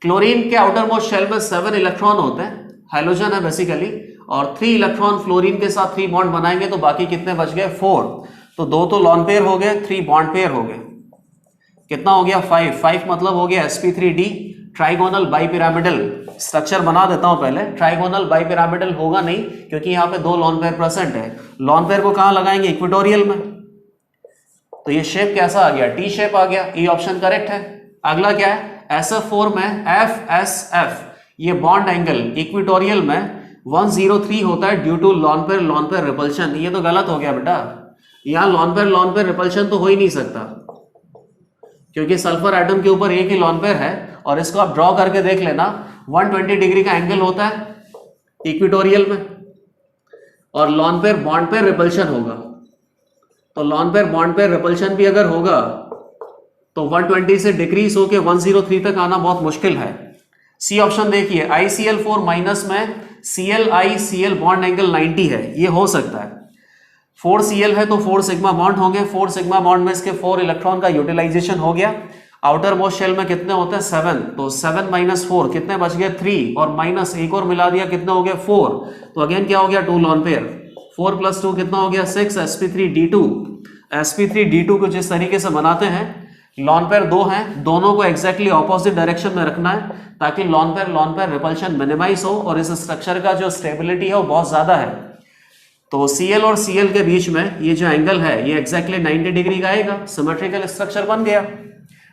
क्लोरीन के आउटर मोस्ट शेल में 7 इलेक्ट्रॉन होते हैं, हाइड्रोजन है बेसिकली, और 3 इलेक्ट्रॉन फ्लोरीन के साथ 3 बॉन्ड बनाएंगे तो बाकी कितने बच गए, 4। तो 2 तो लॉन पेयर हो गए, 3 बॉन्ड पेयर हो गए। कितना हो गया, 5 मतलब हो गया sp3d ट्राइगोनल बाइपिरामिडल। स्ट्रक्चर बना देता हूं पहले। ट्राइगोनल बाइपिरामिडल होगा नहीं क्योंकि यहाँ पे 2 लॉन पेयर प्रेजेंट है। लॉन पेयर को कहां लगाएंगे, इक्वेटोरियल में। तो ये शेप कैसा आ गया, टी शेप आ गया। ई ऑप्शन करेक्ट है। अगला क्या है, SF4 में FSF, ये बॉन्ड एंगल इक्वेटोरियल में 103 होता है due to lone pair repulsion. ये तो गलत हो गया बेटा, यहां लॉन पेयर रिपल्शन तो हो ही नहीं सकता क्योंकि सल्फर एटम के ऊपर एक ही लॉन पेयर है। और इसको आप ड्रॉ करके देख लेना, 120 डिग्री का एंगल होता है इक्वेटोरियल में, और lone pair bond pair repulsion होगा। तो lone pair bond pair repulsion भी अगर होगा तो 120 से डिक्रीज होकर 103 तक आना बहुत मुश्किल है। सी ऑप्शन देखिए, ICl4 माइनस में ClICl बॉन्ड एंगल 90 है, ये हो सकता है। 4Cl है तो 4 सिग्मा बॉन्ड होंगे। 4 सिग्मा बॉन्ड में इसके 4 इलेक्ट्रॉन का यूटिलाइजेशन हो गया। आउटर मोस्ट शेल में कितने होते हैं, 7। तो 7 माइनस 4 कितने बच गए, 3, और माइनस एक और मिला दिया, कितने हो गए, 4। तो अगेन क्या हो गया, 2 लॉन पेयर। 4 + 2 कितना हो गया, 6। sp3d2। sp3d2 को जिस तरीके से बनाते हैं, लॉन पेयर 2 हैं, दोनों को एक्जैक्टली ऑपोजिट डायरेक्शन में रखना है ताकि लॉन पेयर रिपल्शन मिनिमाइज हो और इस स्ट्रक्चर का जो स्टेबिलिटी है वो बहुत ज्यादा है। तो Cl और Cl के बीच में ये जो एंगल है ये एक्जैक्टली 90 डिग्री का आएगा। सिमेट्रिकल स्ट्रक्चर बन गया।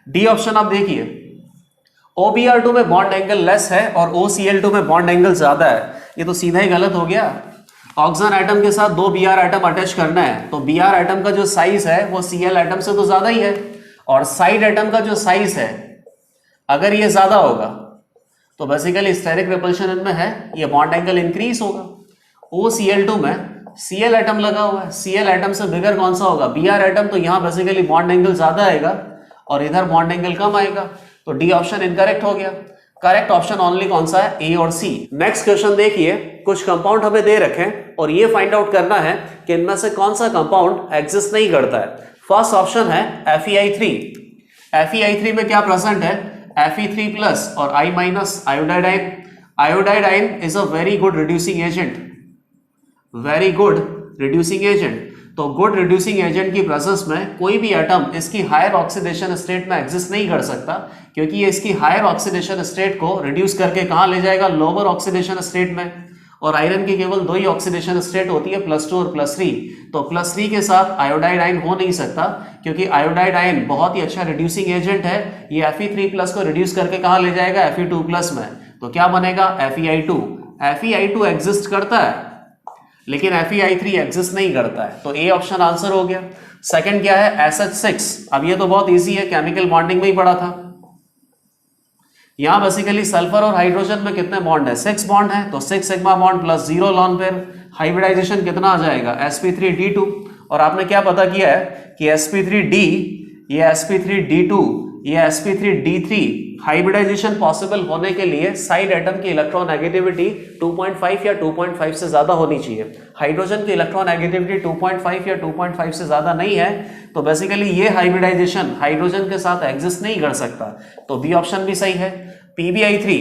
डी ऑप्शन आप देखिए, OBr2 में बॉन्ड एंगल लेस है और OCl2 में बॉन्ड एंगल ज्यादा है। ये तो सीधा ही गलत हो गया। ऑक्सीजन एटम के साथ 2 Br एटम अटैच करना है तो Br एटम का जो साइज है वो Cl एटम से तो ज्यादा ही है, और साइड एटम का जो साइज है अगर ये ज्यादा होगा तो बेसिकली स्टेरिक रिपल्शन इनमें है, ये बॉन्ड एंगल इंक्रीज होगा। OCl2 में Cl एटम लगा हुआ है, Cl एटम से बिगर कौन सा होगा, Br एटम। तो यहां बेसिकली बॉन्ड एंगल ज्यादा आएगा और इधर बॉन्ड एंगल कम आएगा। तो डी ऑप्शन इनकरेक्ट हो गया। करेक्ट ऑप्शन ओनली कौन सा है, ए और सी। नेक्स्ट क्वेश्चन देखिए, कुछ कंपाउंड हमें दे रखे हैं और ये फाइंड आउट करना है कि इनमें से कौन सा कंपाउंड एग्जिस्ट नहीं करता है। फर्स्ट ऑप्शन है FeI3। FeI3 में क्या प्रेजेंट है, Fe3+ और I- iodide ion. Iodide ion is a very good reducing agent, very good reducing agent. तो गुड रिड्यूसिंग एजेंट की प्रेजेंस में कोई भी एटम इसकी हायर ऑक्सीडेशन स्टेट में एग्जिस्ट नहीं कर सकता, क्योंकि ये इसकी हायर ऑक्सीडेशन स्टेट को रिड्यूस करके कहां ले जाएगा, लोअर ऑक्सीडेशन स्टेट में। और आयरन की केवल दो ही ऑक्सीडेशन स्टेट होती है, +2 और +3। तो +3 के साथ आयोडाइड आयन हो नहीं सकता, क्योंकि आयोडाइड आयन बहुत ही अच्छा रिड्यूसिंग एजेंट है। ये Fe3+ को रिड्यूस करके कहां ले जाएगा, Fe2+ में। तो क्या बनेगा, FeI2। FeI2 एग्जिस्ट करता है, लेकिन FeI3 एग्जिस्ट नहीं करता है। तो ए ऑप्शन आंसर हो गया। सेकंड क्या है, SH6। अब ये तो बहुत इजी है, केमिकल बॉन्डिंग में ही पढ़ा था। यहां बेसिकली सल्फर और हाइड्रोजन में कितने बॉन्ड है, 6 बॉन्ड है। तो 6 sigma bond plus 0 lone pair, hybridisation कितना आ जाएगा, sp3d2। और आपने क्या पता किया है कि sp3d, ये sp3d2, ये sp3d3 हाइब्रिडाइजेशन पॉसिबल होने के लिए साइड एटम की इलेक्ट्रोनेगेटिविटी 2.5 या 2.5 से ज्यादा होनी चाहिए। हाइड्रोजन की इलेक्ट्रोनेगेटिविटी 2.5 या 2.5 से ज्यादा नहीं है, तो बेसिकली ये हाइब्रिडाइजेशन हाइड्रोजन के साथ एग्जिस्ट नहीं कर सकता। तो बी ऑप्शन भी सही है। PbI3,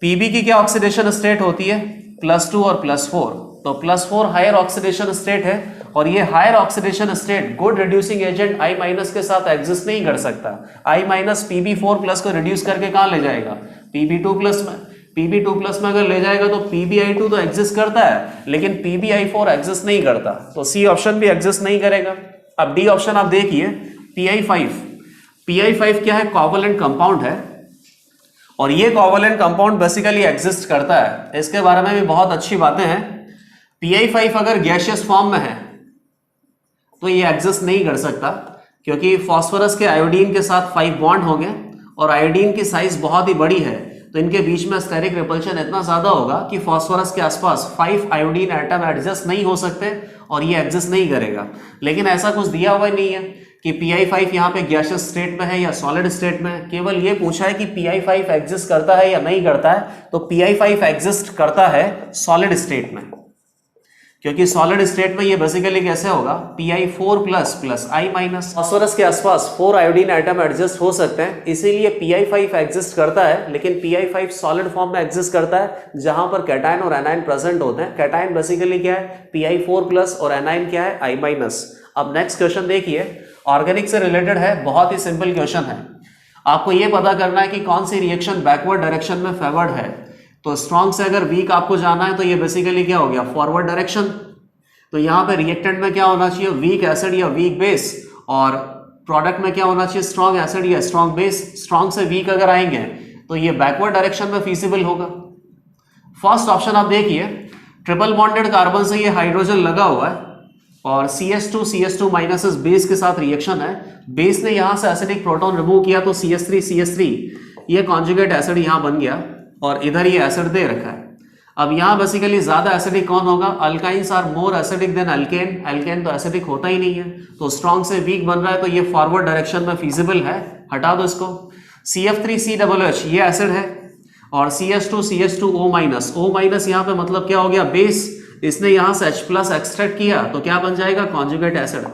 Pb की क्या ऑक्सीडेशन स्टेट होती है, +2 और +4। तो +4 हायर ऑक्सीडेशन स्टेट है, और ये higher oxidation state good reducing agent I- के साथ एग्जिस्ट नहीं कर सकता। I- Pb4+ को रिड्यूस करके कहां ले जाएगा, Pb2+ में। Pb2+ में अगर ले जाएगा तो PbI2 तो एग्जिस्ट करता है, लेकिन PbI4 एग्जिस्ट नहीं करता। तो सी ऑप्शन भी एग्जिस्ट नहीं करेगा। अब डी ऑप्शन आप देखिए, PI5। PI5 क्या है, कोवैलेंट कंपाउंड है, और ये कोवैलेंट कंपाउंड बेसिकली एग्जिस्ट करता है। इसके बारे में भी बहुत अच्छी बातें हैं। PI5 अगर गैसियस फॉर्म में है तो ये एग्जिस्ट नहीं कर सकता, क्योंकि फास्फोरस के आयोडीन के साथ 5 बॉन्ड होंगे, और आयोडीन की साइज बहुत ही बड़ी है, तो इनके बीच में स्टेरिक रिपल्शन इतना ज्यादा होगा कि फास्फोरस के आसपास 5 आयोडीन एटम एडजस्ट नहीं हो सकते, और ये एग्जिस्ट नहीं करेगा। लेकिन ऐसा कुछ दिया हुआ नहीं है कि PI5 यहाँ पे गैसियस स्टेट में है या सॉलिड स्टेट में है। केवल ये पूछा है कि PI5 एग्जिस्ट करता है या नहीं करता है। तो PI5 एग्जिस्ट करता है सॉलिड स्टेट में, क्योंकि सॉलिड स्टेट में ये बेसिकली कैसे होगा, PI4+ I-। फास्फोरस के आसपास 4 आयोडीन एटम एडजस्ट हो सकते हैं, इसीलिए PI5 एग्जिस्ट करता है। लेकिन PI5 सॉलिड फॉर्म में एग्जिस्ट करता है, जहां पर कैटायन और एनायन प्रेजेंट होते हैं। कैटायन बेसिकली क्या है, PI4+ और एनायन क्या है, I-। अब नेक्स्ट क्वेश्चन देखिए, ऑर्गेनिक से रिलेटेड है, बहुत ही सिंपल क्वेश्चन है। आपको यह पता करना है कि कौन सी रिएक्शन बैकवर्ड डायरेक्शन में फेवर्ड है। तो स्ट्रॉन्ग से अगर वीक आपको जाना है, तो ये बेसिकली क्या हो गया, फॉरवर्ड डायरेक्शन। तो यहां पे रिएक्टेंट में क्या होना चाहिए, वीक एसिड या वीक बेस, और प्रोडक्ट में क्या होना चाहिए, स्ट्रॉन्ग एसिड या स्ट्रॉन्ग बेस। स्ट्रॉन्ग से वीक अगर आएंगे तो ये बैकवर्ड डायरेक्शन में फीसिबल होगा। फर्स्ट ऑप्शन आप देखिए, ट्रिपल बॉन्डेड कार्बन से ये हाइड्रोजन लगा हुआ है, और CS2 बेस के साथ रिएक्शन है। बेस ने यहां से एसिडिक प्रोटॉन रिमूव किया, तो CS3 ये कॉन्जुगेट एसिड यहां बन गया, और इधर ये एसिड दे रखा है। अब यहां बेसिकली ज्यादा एसिडिक कौन होगा, alkynes are more acidic than alkane. Alkane तो एसिडिक होता ही नहीं है, तो स्ट्रॉन्ग से वीक बन रहा है, तो ये फॉरवर्ड डायरेक्शन में फीजिबल है। हटा दो इसको। CF3COH ये एसिड है, और CS2 O- यहाँ पे मतलब क्या हो गया, बेस। इसने यहां से H+ एक्सट्रैक्ट किया, तो क्या बन जाएगा, कॉन्जुगेट एसिड।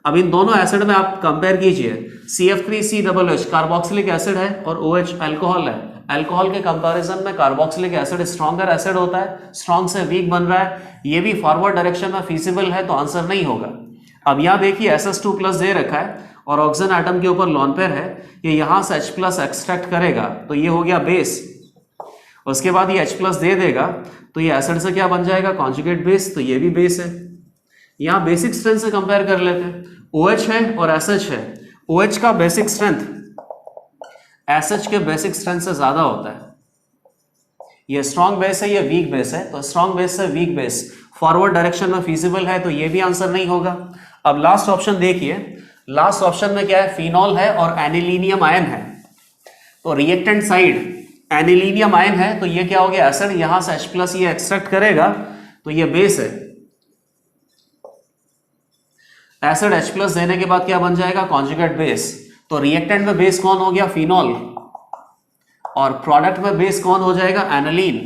अब इन दोनों एसिड में आप कंपेयर कीजिए, CF3COH कार्बोक्सिलिक एसिड है, और OH अल्कोहल है। अल्कोहल के कंपैरिजन में कार्बोक्सिलिक एसिड स्ट्रॉन्गर एसिड होता है, स्ट्रॉन्ग से वीक बन रहा है, ये भी फॉरवर्ड डायरेक्शन में फीसिबल है, तो आंसर नहीं होगा। अब यहां देखिए SS2+ दे रखा है, और ऑक्सीजन एटम के ऊपर लॉन पेयर है, ये यहां से H+ एक्सट्रैक्ट करेगा, तो ये हो गया बेस। उसके बाद ये H+ दे देगा, तो ये एसिड से क्या बन जाएगा, कॉन्जुगेट बेस, तो ये भी बेस है। यहां बेसिक स्ट्रेंथ से कंपेयर कर लेते हैं, OH है और SH है। OH का बेसिक स्ट्रेंथ SH के बेसिक स्ट्रेंथ से ज्यादा होता है। ये स्ट्रॉन्ग बेस है, ये वीक बेस है, तो स्ट्रॉन्ग बेस से वीक बेस फॉरवर्ड डायरेक्शन में फीजिबल है, तो ये भी आंसर नहीं होगा। अब लास्ट ऑप्शन देखिए, लास्ट ऑप्शन में क्या है, फिनॉल है और एनिलीनियम आयन है। तो रिएक्टेंट साइड एनिलीनियम आयन है, तो ये क्या हो गया, एसिड। यहां से H+ ये एक्सट्रैक्ट करेगा, तो ये बेस है। एसिड H+ देने के बाद क्या बन जाएगा, कॉन्जुगेट बेस। तो रिएक्टेंट में बेस कौन हो गया, फिनॉल, और प्रोडक्ट में बेस कौन हो जाएगा, एनिलीन।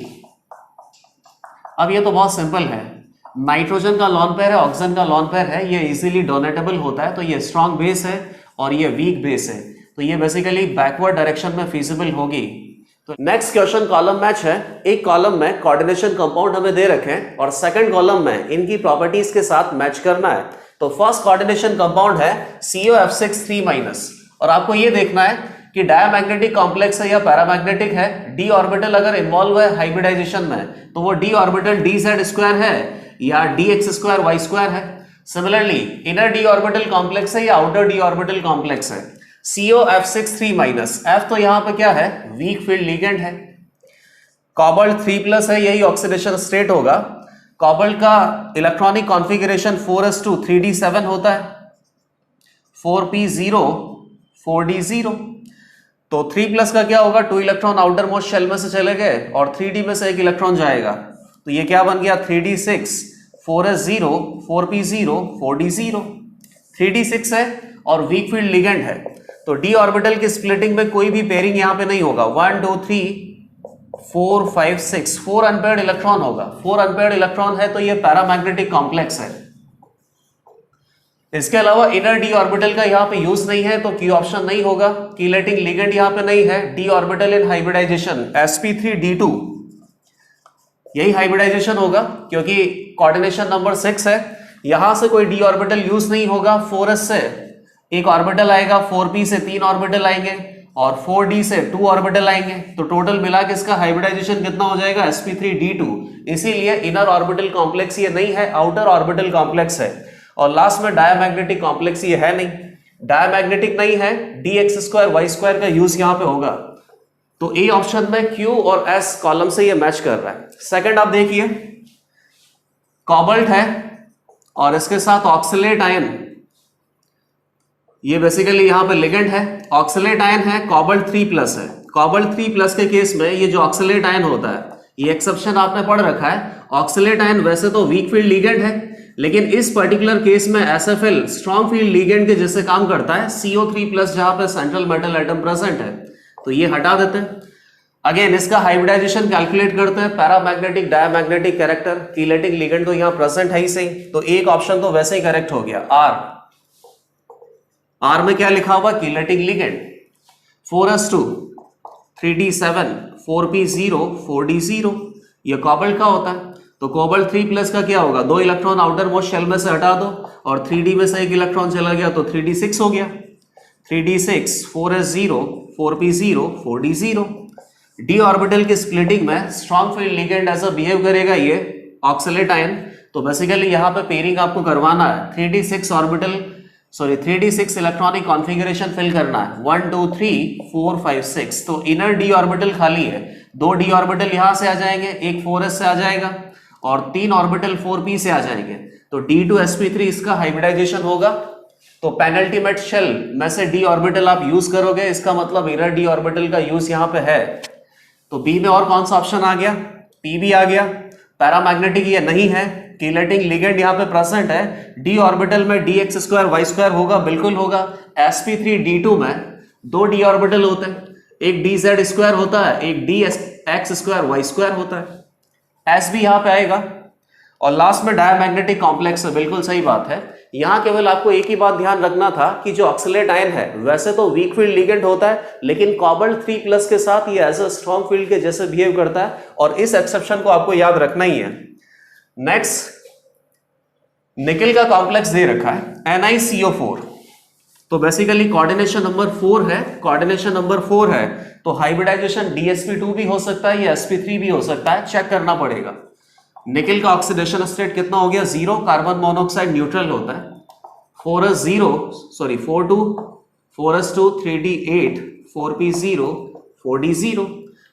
अब ये तो बहुत सिंपल है, नाइट्रोजन का लॉन पेयर है, ऑक्सीजन का लॉन पेयर है, ये इजीली डोनेटेबल होता है, तो ये स्ट्रॉन्ग बेस है और ये वीक बेस है, तो ये बेसिकली बैकवर्ड डायरेक्शन में फीजिबल होगी। तो नेक्स्ट क्वेश्चन कॉलम मैच है। एक कॉलम में कोऑर्डिनेशन कंपाउंड हमें दे रखे हैं और सेकंड कॉलम में इनकी प्रॉपर्टीज के साथ मैच करना है। तो फर्स्ट कोऑर्डिनेशन कंपाउंड है COF6 और आपको ये देखना है कि डायमैग्नेटिक कॉम्प्लेक्स है या पैरामैग्नेटिक है। डी ऑर्बिटल अगर इन्वॉल्व है हाइब्रिडाइजेशन में तो वो डी ऑर्बिटल dz² है या dx²y² है। Similarly inner D orbital complex है या आउटर डी ऑर्बिटल कॉम्प्लेक्स है। COF6 F तो यहां पे क्या है, वीक फील्ड लिगेंड है। कॉबाल्ट 3+ है, यही ऑक्सीडेशन स्टेट होगा। कॉबाल्ट का इलेक्ट्रॉनिक कॉन्फ़िगरेशन 4s2 3d7 होता है, 4p0 4d0। तो 3+ का क्या होगा, 2 इलेक्ट्रॉन आउटर मोस्ट शेल में से चले गए और 3d में से 1 इलेक्ट्रॉन जाएगा। तो ये क्या बन गया, 3d6 4s0 4p0 4d0। 3d6 है और वीक फील्ड लिगेंड है तो डी ऑर्बिटल की स्प्लिटिंग में कोई भी पेयरिंग यहां पे नहीं होगा। 1 2 3 4 5 6 4 अनपेयर्ड इलेक्ट्रॉन होगा। 4 अनपेयर्ड इलेक्ट्रॉन है तो ये पैरामैग्नेटिक कॉम्प्लेक्स है। इसके अलावा इनर डी ऑर्बिटल का यहां पे यूज नहीं है तो की ऑप्शन नहीं होगा। कीलेटिंग लिगेंड यहां पे नहीं है। डी ऑर्बिटल इन हाइब्रिडाइजेशन sp3d2 यही हाइब्रिडाइजेशन होगा क्योंकि कोऑर्डिनेशन नंबर 6 है। यहां से कोई डी ऑर्बिटल यूज नहीं होगा। 4s से एक ऑर्बिटल आएगा, 4p से 3 ऑर्बिटल आएंगे और 4d से 2 ऑर्बिटल आएंगे। तो टोटल मिला के इसका हाइब्रिडाइजेशन कितना हो जाएगा, sp3d2। इसीलिए इनर ऑर्बिटल कॉम्प्लेक्स ये नहीं है, आउटर ऑर्बिटल कॉम्प्लेक्स है। और लास्ट में डायमैग्नेटिक कॉम्प्लेक्स ये है नहीं, डायमैग्नेटिक नहीं है, dx²y² का यूज यहां पे होगा। तो ए ऑप्शन में Q और S कॉलम से ये मैच कर रहा है। सेकंड आप देखिए, कॉबाल्ट है और इसके साथ ऑक्सलेट आयन, ये बेसिकली यहां पे लिगेंड है। ऑक्सलेट आयन है, कॉबाल्ट 3+ है। कॉबाल्ट 3+ के केस में ये जो ऑक्सलेट आयन होता है, ये एक्सेप्शन आपने पढ़ रखा है। ऑक्सलेट आयन वैसे तो वीक फील्ड लिगेंड है लेकिन इस पर्टिकुलर केस में SFL स्ट्रॉन्ग फील्ड लिगेंड के जैसे काम करता है। CO3+ जहां पे सेंट्रल मेटल एटम प्रेजेंट है तो ये हटा देते हैं। अगेन इसका हाइब्रिडाइजेशन कैलकुलेट करते हैं, paramagnetic diamagnetic character, chelating ligand तो यहां प्रेजेंट है ही सही। तो एक ऑप्शन तो वैसे ही करेक्ट हो गया, आर में क्या लिखा हुआ, chelating ligand. 4s2 3d7 4p0 4d0 ये कोबाल्ट का होता है। तो कोबाल्ट 3+ का क्या होगा, 2 इलेक्ट्रॉन आउटर मोस्ट शेल में से हटा दो और 3d में से 1 इलेक्ट्रॉन चला गया तो 3d6 हो गया। 3d6 4s0 4p0 4d0। D orbital की स्प्लिटिंग में स्ट्रॉन्ग फील्ड लिगेंड ऐसा बिहेव करेगा ये ऑक्सलेट आयन। तो बेसिकली यहां पे पेयरिंग आपको करवाना है, 3d6 इलेक्ट्रॉनिक कॉन्फ़िगरेशन फिल करना है। 1 2 3 4 5 6। तो इनर डी ऑर्बिटल खाली है, 2 डी ऑर्बिटल यहां से आ जाएंगे, एक 4s से आ जाएगा और 3 ऑर्बिटल 4p से आ जाएंगे। तो d2sp3 इसका हाइब्रिडाइजेशन होगा। तो पेनल्टीमेट शेल में से डी ऑर्बिटल आप यूज करोगे, इसका मतलब इनर डी ऑर्बिटल का यूज यहां पे है। तो बी में और कौन सा ऑप्शन आ गया, पी भी आ गया। पैरामैग्नेटिक ये नहीं है, कीलेटिंग लिगेंड यहां पे प्रेजेंट है। डी ऑर्बिटल में dx²y² होगा, बिल्कुल होगा। sp3d2 में 2 डी ऑर्बिटल होते हैं, एक dz² होता है, एक dx²y² होता है। s भी यहां पे आएगा। और लास्ट में डायमैग्नेटिक कॉम्प्लेक्स है, बिल्कुल सही बात है। यहां केवल आपको एक ही बात ध्यान रखना था कि जो ऑक्सलेट आयन है वैसे तो वीक फील्ड लिगेंड होता है लेकिन कॉबाल्ट 3+ के साथ ये एज अ स्ट्रॉन्ग फील्ड के जैसे बिहेव करता है और इस एक्सेप्शन को आपको याद रखना ही है। नेक्स्ट, निकेल का कॉम्प्लेक्स दे रखा है NiCO4। तो बेसिकली कोऑर्डिनेशन नंबर 4 है, कोऑर्डिनेशन नंबर 4 है तो हाइब्रिडाइजेशन DsP2 भी हो सकता है या sp3 भी हो सकता है, चेक करना पड़ेगा। निकेल का ऑक्सीडेशन स्टेट कितना हो गया, 0। कार्बन मोनोऑक्साइड न्यूट्रल होता है। 4s2 3d8 4p0 4d0।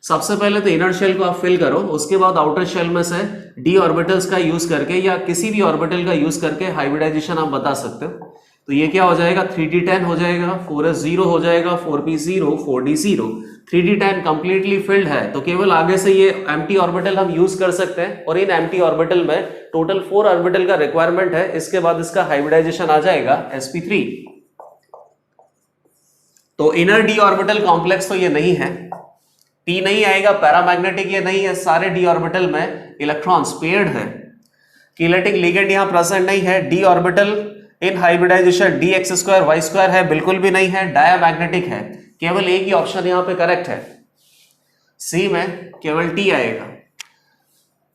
सबसे पहले तो इनर शेल को आप फिल करो, उसके बाद आउटर शेल में से डी ऑर्बिटल्स का यूज करके या किसी भी ऑर्बिटल का यूज करके हाइब्रिडाइजेशन आप बता सकते हो। तो ये क्या हो जाएगा, 3d10 हो जाएगा, 4s0 हो जाएगा, 4p0 4d0। 3d10 completely filled है तो केवल आगे से ये एम्प्टी ऑर्बिटल हम यूज कर सकते हैं और इन एम्प्टी ऑर्बिटल में टोटल 4 ऑर्बिटल का रिक्वायरमेंट है। इसके बाद इसका हाइब्रिडाइजेशन आ जाएगा sp3। तो इनर डी ऑर्बिटल कॉम्प्लेक्स तो ये नहीं है, p नहीं आएगा, पैरामैग्नेटिक ये नहीं है, सारे डी ऑर्बिटल में इलेक्ट्रॉन्स पेयर्ड है। कीलेटिंग लिगेंड यहां प्रेजेंट नहीं है। डी ऑर्बिटल इन हाइब्रिडाइजेशन dx²y² है, बिल्कुल भी नहीं है, डायमैग्नेटिक है। केवल एक ही ऑप्शन यहां पे करेक्ट है। सी में केवल टी आएगा।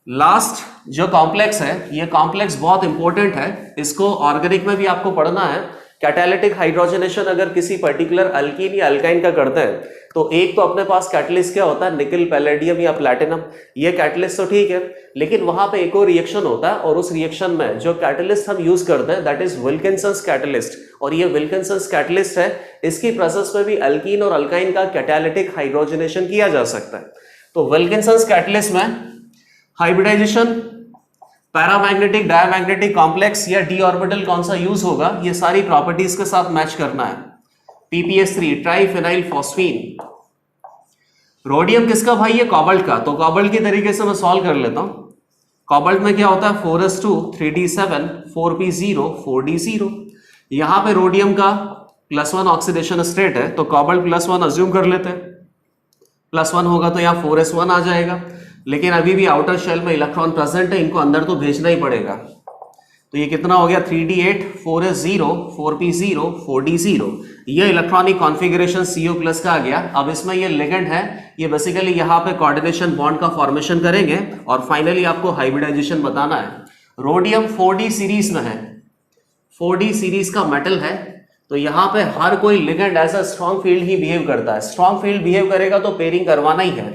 लास्ट जो कॉम्प्लेक्स है, ये कॉम्प्लेक्स बहुत इंपॉर्टेंट है, इसको ऑर्गेनिक में भी आपको पढ़ना है। कैटालिटिक हाइड्रोजनेशन अगर किसी पर्टिकुलर अल्कीन या अल्काइन का करते हैं तो एक तो अपने पास कैटलिस्ट क्या होता है, निकल, पैलेडियम या प्लैटिनम, ये कैटलिस्ट तो ठीक है, लेकिन वहां पे एक और रिएक्शन होता है और उस रिएक्शन में जो कैटलिस्ट हम यूज करते हैं दैट इज विल्किंसंस कैटलिस्ट, और ये विल्किंसंस कैटलिस्ट है, इसकी प्रोसेस में भी अल्कीन और अल्काइन का कैटालिटिक हाइड्रोजनेशन किया जा सकता है। तो विल्किंसंस कैटलिस्ट में हाइब्रिडाइजेशन, पैरामैग्नेटिक, डायमैग्नेटिक कॉम्प्लेक्स या डी ऑर्बिटल कौन सा यूज होगा, ये सारी प्रॉपर्टीज के साथ मैच करना है। PPS3 triphenyl phosphine. रोडियम किसका भाई है, कोबाल्ट का, तो कोबाल्ट की तरीके से मैं सॉल्व कर लेता हूं। कोबाल्ट में क्या होता है 4s2 3d7 4p0 4d0। यहां पे रोडियम का +1 ऑक्सीडेशन स्टेट है तो कोबाल्ट +1 अज्यूम कर लेते हैं, +1 होगा तो यहाँ 4s1 आ जाएगा, लेकिन अभी भी आउटर शेल में इलेक्ट्रॉन प्रेजेंट है, इनको अंदर तो भेजना ही पड़ेगा। तो ये कितना हो गया 3d8 4s0 4p0 4d0। ये इलेक्ट्रॉनिक कॉन्फ़िगरेशन CO+ का आ गया। अब इसमें ये लिगेंड है, ये बेसिकली यहाँ पे कोऑर्डिनेशन बॉन्ड का फॉर्मेशन करेंगे और फाइनली आपको हाइब्रिडाइजेशन बताना है। रोडियम 4d सीरीज में है, 4d सीरीज का मेटल है, तो यहाँ पे हर कोई ligand as a strong field ही बिहेव करता है। स्ट्रॉन्ग फील्ड बिहेव करेगा तो पेयरिंग करवाना ही है।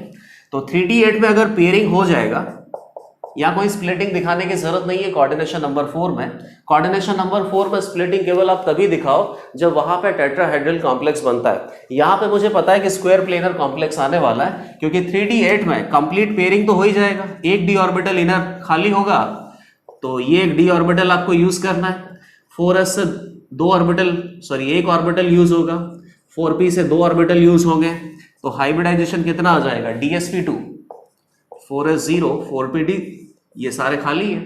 तो 3d8 में अगर पेयरिंग हो जाएगा, यहाँ कोई स्प्लिटिंग दिखाने की जरूरत नहीं है कोऑर्डिनेशन नंबर 4 में। कोऑर्डिनेशन नंबर 4 में स्प्लिटिंग केवल आप तभी दिखाओ जब वहां पे टेट्राहेड्रल कॉम्प्लेक्स बनता है। यहाँ पे मुझे पता है कि स्क्वायर प्लेनर कॉम्प्लेक्स आने वाला है, क्योंकि 3d8 में कंप्लीट पेयरिंग तो हो ही जाएगा, एक डी ऑर्बिटल इनर खाली होगा, तो ये एक डी ऑर्बिटल आपको यूज करना है। 4s से 2 ऑर्बिटल, सॉरी 1 ऑर्बिटल यूज होगा, 4p से 2 ऑर्बिटल यूज होंगे, तो हाइब्रिडाइजेशन कितना आ जाएगा dsp2 4s0 4pd, ये सारे खाली है।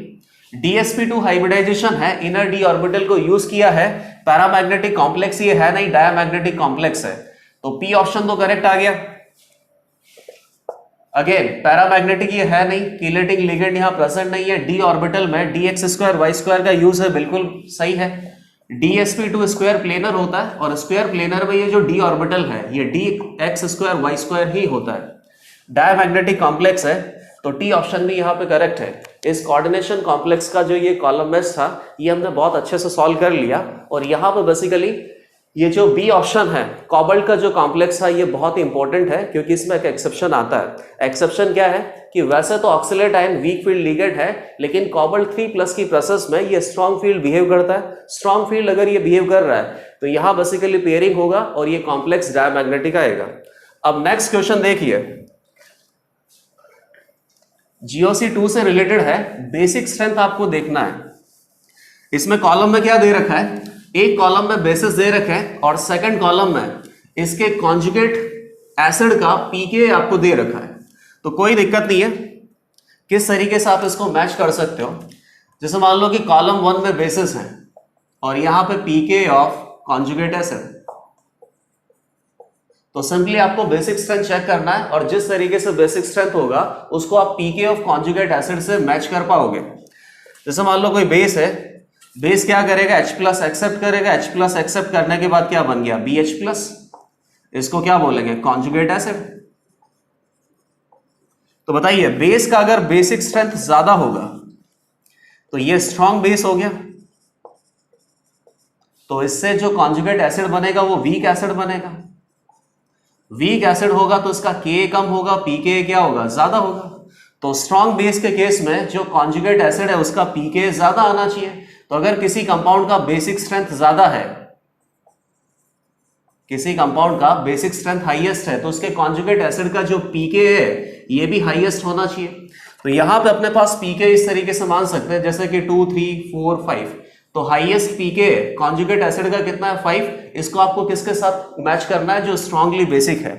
dsp2 हाइब्रिडाइजेशन है, इनर डी ऑर्बिटल को यूज किया है, पैरामैग्नेटिक कॉम्प्लेक्स ये है नहीं, डायमैग्नेटिक कॉम्प्लेक्स है, तो p ऑप्शन तो करेक्ट आ गया। अगेन पैरामैग्नेटिक ये है नहीं, किलेटिक लिगेंड यहां प्रेजेंट नहीं है, डी ऑर्बिटल में dx2y2 का यूज है, बिल्कुल सही है। dsp2 स्क्वायर प्लेनर होता है और स्क्वायर प्लेनर में ये जो डी ऑर्बिटल है ये dx2y2 ही होता है। डायमैग्नेटिक कॉम्प्लेक्स है तो टी ऑप्शन भी यहाँ पे करेक्ट है। इस कोऑर्डिनेशन कॉम्प्लेक्स का जो ये कॉलम मेश था ये हमने बहुत अच्छे से सॉल्व कर लिया, और यहाँ पे बेसिकली ये जो बी ऑप्शन है कोबाल्ट का जो कॉम्प्लेक्स है ये बहुत ही इंपॉर्टेंट है, क्योंकि इसमें एक एक्सेप्शन आता है। एक्सेप्शन क्या है कि वैसे तो oxalate ion weak field ligand है, लेकिन कोबाल्ट 3+ की प्रोसेस में ये स्ट्रॉन्ग फील्ड बिहेव करता है। स्ट्रॉन्ग फील्ड अगर ये बिहेव कर रहा है तो यहाँ बेसिकली पेयरिंग होगा और ये कॉम्प्लेक्स डायमैग्नेटिक आएगा। अब नेक्स्ट क्वेश्चन देखिए, GOC2 से रिलेटेड है, बेसिक स्ट्रेंथ आपको देखना है। इसमें कॉलम में क्या दे रखा है, एक कॉलम में बेसिस दे रखे हैं और सेकंड कॉलम में इसके कॉन्जुगेट एसिड का pK आपको दे रखा है। तो कोई दिक्कत नहीं है, किस तरीके से आप इसको मैच कर सकते हो। जैसे मान लो कि कॉलम 1 में बेसिस है और यहां पे pK ऑफ कॉन्जुगेट एसिड, तो सिंपली आपको बेसिक स्ट्रेंथ चेक करना है और जिस तरीके से बेसिक स्ट्रेंथ होगा उसको आप pK ऑफ कॉन्जुगेट एसिड से मैच कर पाओगे। जैसे मान लो कोई बेस है, बेस क्या करेगा H+ एक्सेप्ट करेगा, H+ एक्सेप्ट करने के बाद क्या बन गया BH+, इसको क्या बोलेंगे कॉन्जुगेट एसिड। तो बताइए बेस का अगर बेसिक स्ट्रेंथ ज्यादा होगा तो ये स्ट्रॉन्ग बेस हो गया, तो इससे जो कॉन्जुगेट एसिड बनेगा वो वीक एसिड बनेगा। वीक एसिड होगा तो इसका Ka कम होगा, pK क्या होगा ज्यादा होगा। तो स्ट्रॉन्ग बेस के केस में जो कॉन्जुगेट एसिड है उसका pK ज्यादा आना चाहिए। तो अगर किसी कंपाउंड का बेसिक स्ट्रेंथ ज्यादा है, किसी कंपाउंड का बेसिक स्ट्रेंथ हाईएस्ट है, तो उसके कॉन्जुगेट एसिड का जो pK है ये भी हाईएस्ट होना चाहिए। तो यहां पे अपने पास pK इस तरीके से मान सकते हैं जैसे कि 2 3 4 5, तो हाईएस्ट pK कॉन्जुगेट एसिड का कितना है 5, इसको आपको किसके साथ मैच करना है जो स्ट्रांगली बेसिक है।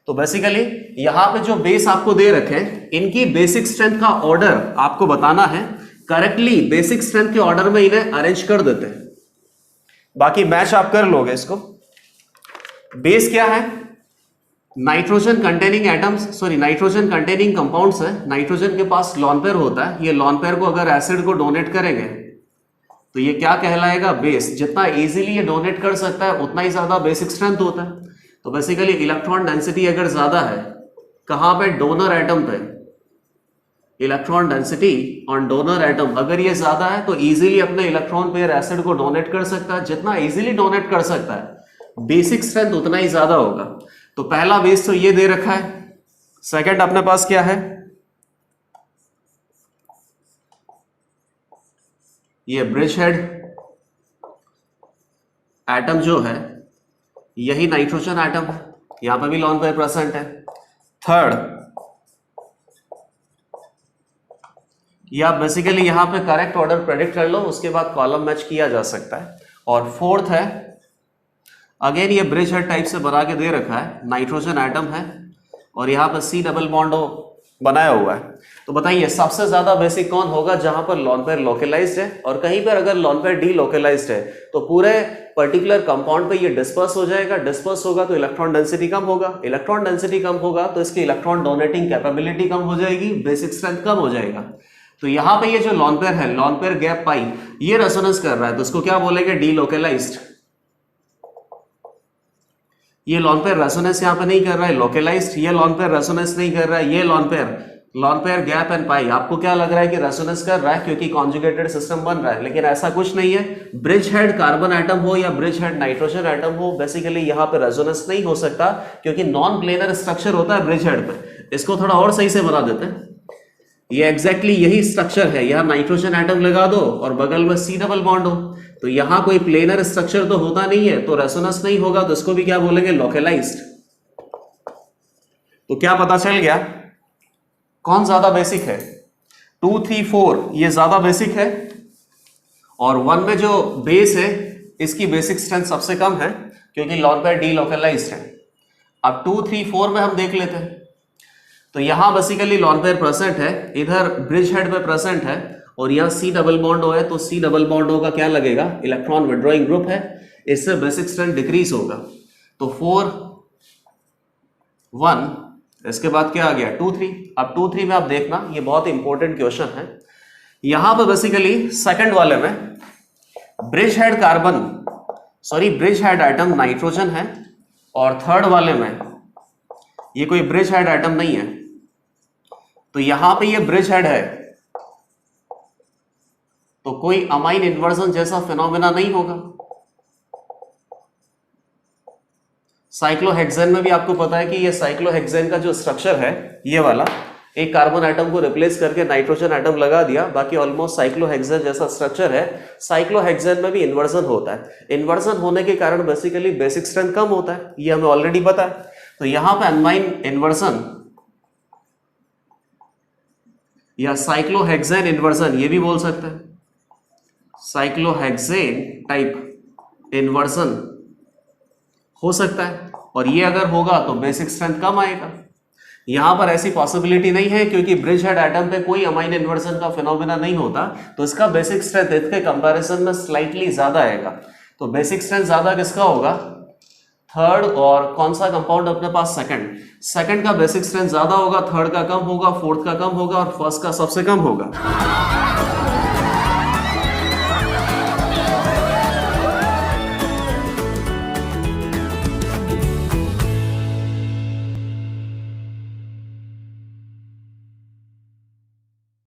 तो बेसिकली यहां पे जो बेस आपको दे रखे हैं इनकी बेसिक स्ट्रेंथ का ऑर्डर आपको बताना है, करेक्टली बेसिक स्ट्रेंथ के ऑर्डर में इन्हें अरेंज कर देते हैं, बाकी मैच आप कर लोगे इसको। बेस क्या है, nitrogen containing atoms, sorry nitrogen containing compounds है। नाइट्रोजन के पास लॉन पेयर होता है, ये लॉन पेयर को अगर एसिड को डोनेट करेंगे तो ये क्या कहलाएगा बेस। जितना इजीली ये डोनेट कर सकता है उतना ही ज्यादा बेसिक स्ट्रेंथ होता है। तो बेसिकली इलेक्ट्रॉन डेंसिटी अगर ज्यादा है कहां पे? डोनर एटम पे। Electron density on donor atom अगर ये ज्यादा है तो इजीली अपने इलेक्ट्रॉन पेयर एसिड को डोनेट कर सकता है। जितना इजीली डोनेट कर सकता है बेसिक स्ट्रेंथ उतना ही ज्यादा होगा। तो पहला बेस तो ये दे रखा है। सेकंड अपने पास क्या है? ये ब्रिज हेड एटम जो है यही नाइट्रोजन एटम है, यहां पर भी लॉन पेयर प्रेजेंट है। थर्ड, या बेसिकली यहां पे करेक्ट ऑर्डर प्रेडिक्ट कर लो, उसके बाद कॉलम मैच किया जा सकता है। और फोर्थ है, अगेन ये ब्रिज हेड टाइप से बना के दे रखा है, नाइट्रोजन एटम है और यहां पर C डबल बॉन्ड बनाया हुआ है। तो बताइए सबसे ज्यादा बेसिक कौन होगा जहां पर लॉन पेयर लोकलाइज्ड है, और कहीं पर अगर लॉन पेयर डी लोकलाइज्ड है तो पूरे पर्टिकुलर कंपाउंड पे ये डिस्पर्स हो जाएगा। डिस्पर्स होगा तो इलेक्ट्रॉन डेंसिटी कम होगा, इलेक्ट्रॉन डेंसिटी कम होगा तो इसकी इलेक्ट्रॉन डोनेटिंग कैपेबिलिटी कम हो जाएगी, बेसिक स्ट्रेंथ कम हो जाएगा। तो यहां पे ये जो लॉन पेयर है, लॉन पेयर गैप पाई, ये रेजोनेंस कर रहा है तो इसको क्या बोलेंगे? Delocalised. ये लॉन पेयर रेजोनेंस यहां पे नहीं कर रहा है, लोकलाइज्ड। ये लॉन पेयर रेजोनेंस नहीं कर रहा है, ये lone pair gap and pi. आपको क्या लग रहा है कि रेजोनेंस कर रहा है क्योंकि कॉन्जुगेटेड सिस्टम बन रहा है, लेकिन ऐसा कुछ नहीं है। ब्रिज हेड कार्बन एटम हो या ब्रिज हेड नाइट्रोजन एटम हो, बेसिकली यहां पे रेजोनेंस नहीं हो सकता क्योंकि नॉन प्लेनर स्ट्रक्चर होता है ब्रिज हेड पे। इसको थोड़ा और सही से बना देते हैं। ये एग्जैक्टली यही स्ट्रक्चर है, यहां नाइट्रोजन एटम लगा दो और बगल में C डबल बॉन्ड हो, तो यहां कोई प्लेनर स्ट्रक्चर तो होता नहीं है, तो रेजोनेंस नहीं होगा, तो इसको भी क्या बोलेंगे? लोकलाइज्ड। तो क्या पता चल गया कौन ज्यादा बेसिक है? 2, 3, 4 ये ज्यादा बेसिक है और 1 में जो बेस है इसकी बेसिक स्ट्रेंथ सबसे कम है क्योंकि लॉन पेयर डी लोकलाइज्ड है। अब 2, 3, 4 में हम देख लेते हैं। तो यहां बेसिकली लॉन पेयर प्रेजेंट है, इधर ब्रिज हेड पे प्रेजेंट है और यहां C डबल बॉन्ड है, तो C डबल बॉन्ड का क्या लगेगा? इलेक्ट्रॉन विड्रॉइंग ग्रुप है, इससे बेसिक स्ट्रेंथ डिक्रीज होगा। तो 4, 1, इसके बाद क्या आ गया? 2, 3। अब 2, 3 में आप देखना, ये बहुत इंपॉर्टेंट क्वेश्चन है। यहां पर बेसिकली सेकंड वाले में ब्रिज हेड एटम नाइट्रोजन है और थर्ड वाले में ये कोई ब्रिज हेड एटम नहीं है, तो यहां पे ये ब्रिज हेड है तो कोई अमाइन इन्वर्जन जैसा फिनोमेना नहीं होगा। साइक्लोहेक्सेन में भी आपको पता है कि ये साइक्लोहेक्सेन का जो स्ट्रक्चर है ये वाला, एक कार्बन एटम को रिप्लेस करके नाइट्रोजन एटम लगा दिया, बाकी ऑलमोस्ट साइक्लोहेक्सेन जैसा स्ट्रक्चर है। साइक्लोहेक्सेन में भी इन्वर्जन होता है, इन्वर्जन होने के कारण बेसिकली बेसिक स्ट्रेंथ कम होता है, ये हमें ऑलरेडी पता है। तो यहां पे अमाइन इन्वर्जन या साइक्लोहेक्सेन इन्वर्जन ये भी बोल सकते हैं, साइक्लोहेक्सेन टाइप इन्वर्जन हो सकता है, और ये अगर होगा तो बेसिक स्ट्रेंथ कम आएगा। यहां पर ऐसी पॉसिबिलिटी नहीं है क्योंकि ब्रिज हेड एटम पे कोई अमाइन इन्वर्जन का फिनोमेना नहीं होता, तो इसका बेसिक स्ट्रेंथ इसके कंपैरिजन में स्लाइटली ज्यादा आएगा। तो बेसिक स्ट्रेंथ ज्यादा किसका होगा? थर्ड। और कौन सा कंपाउंड अपने पास? सेकंड का बेसिक स्ट्रेंथ ज्यादा होगा, थर्ड का कम होगा, फोर्थ का कम होगा और फर्स्ट का सबसे कम होगा।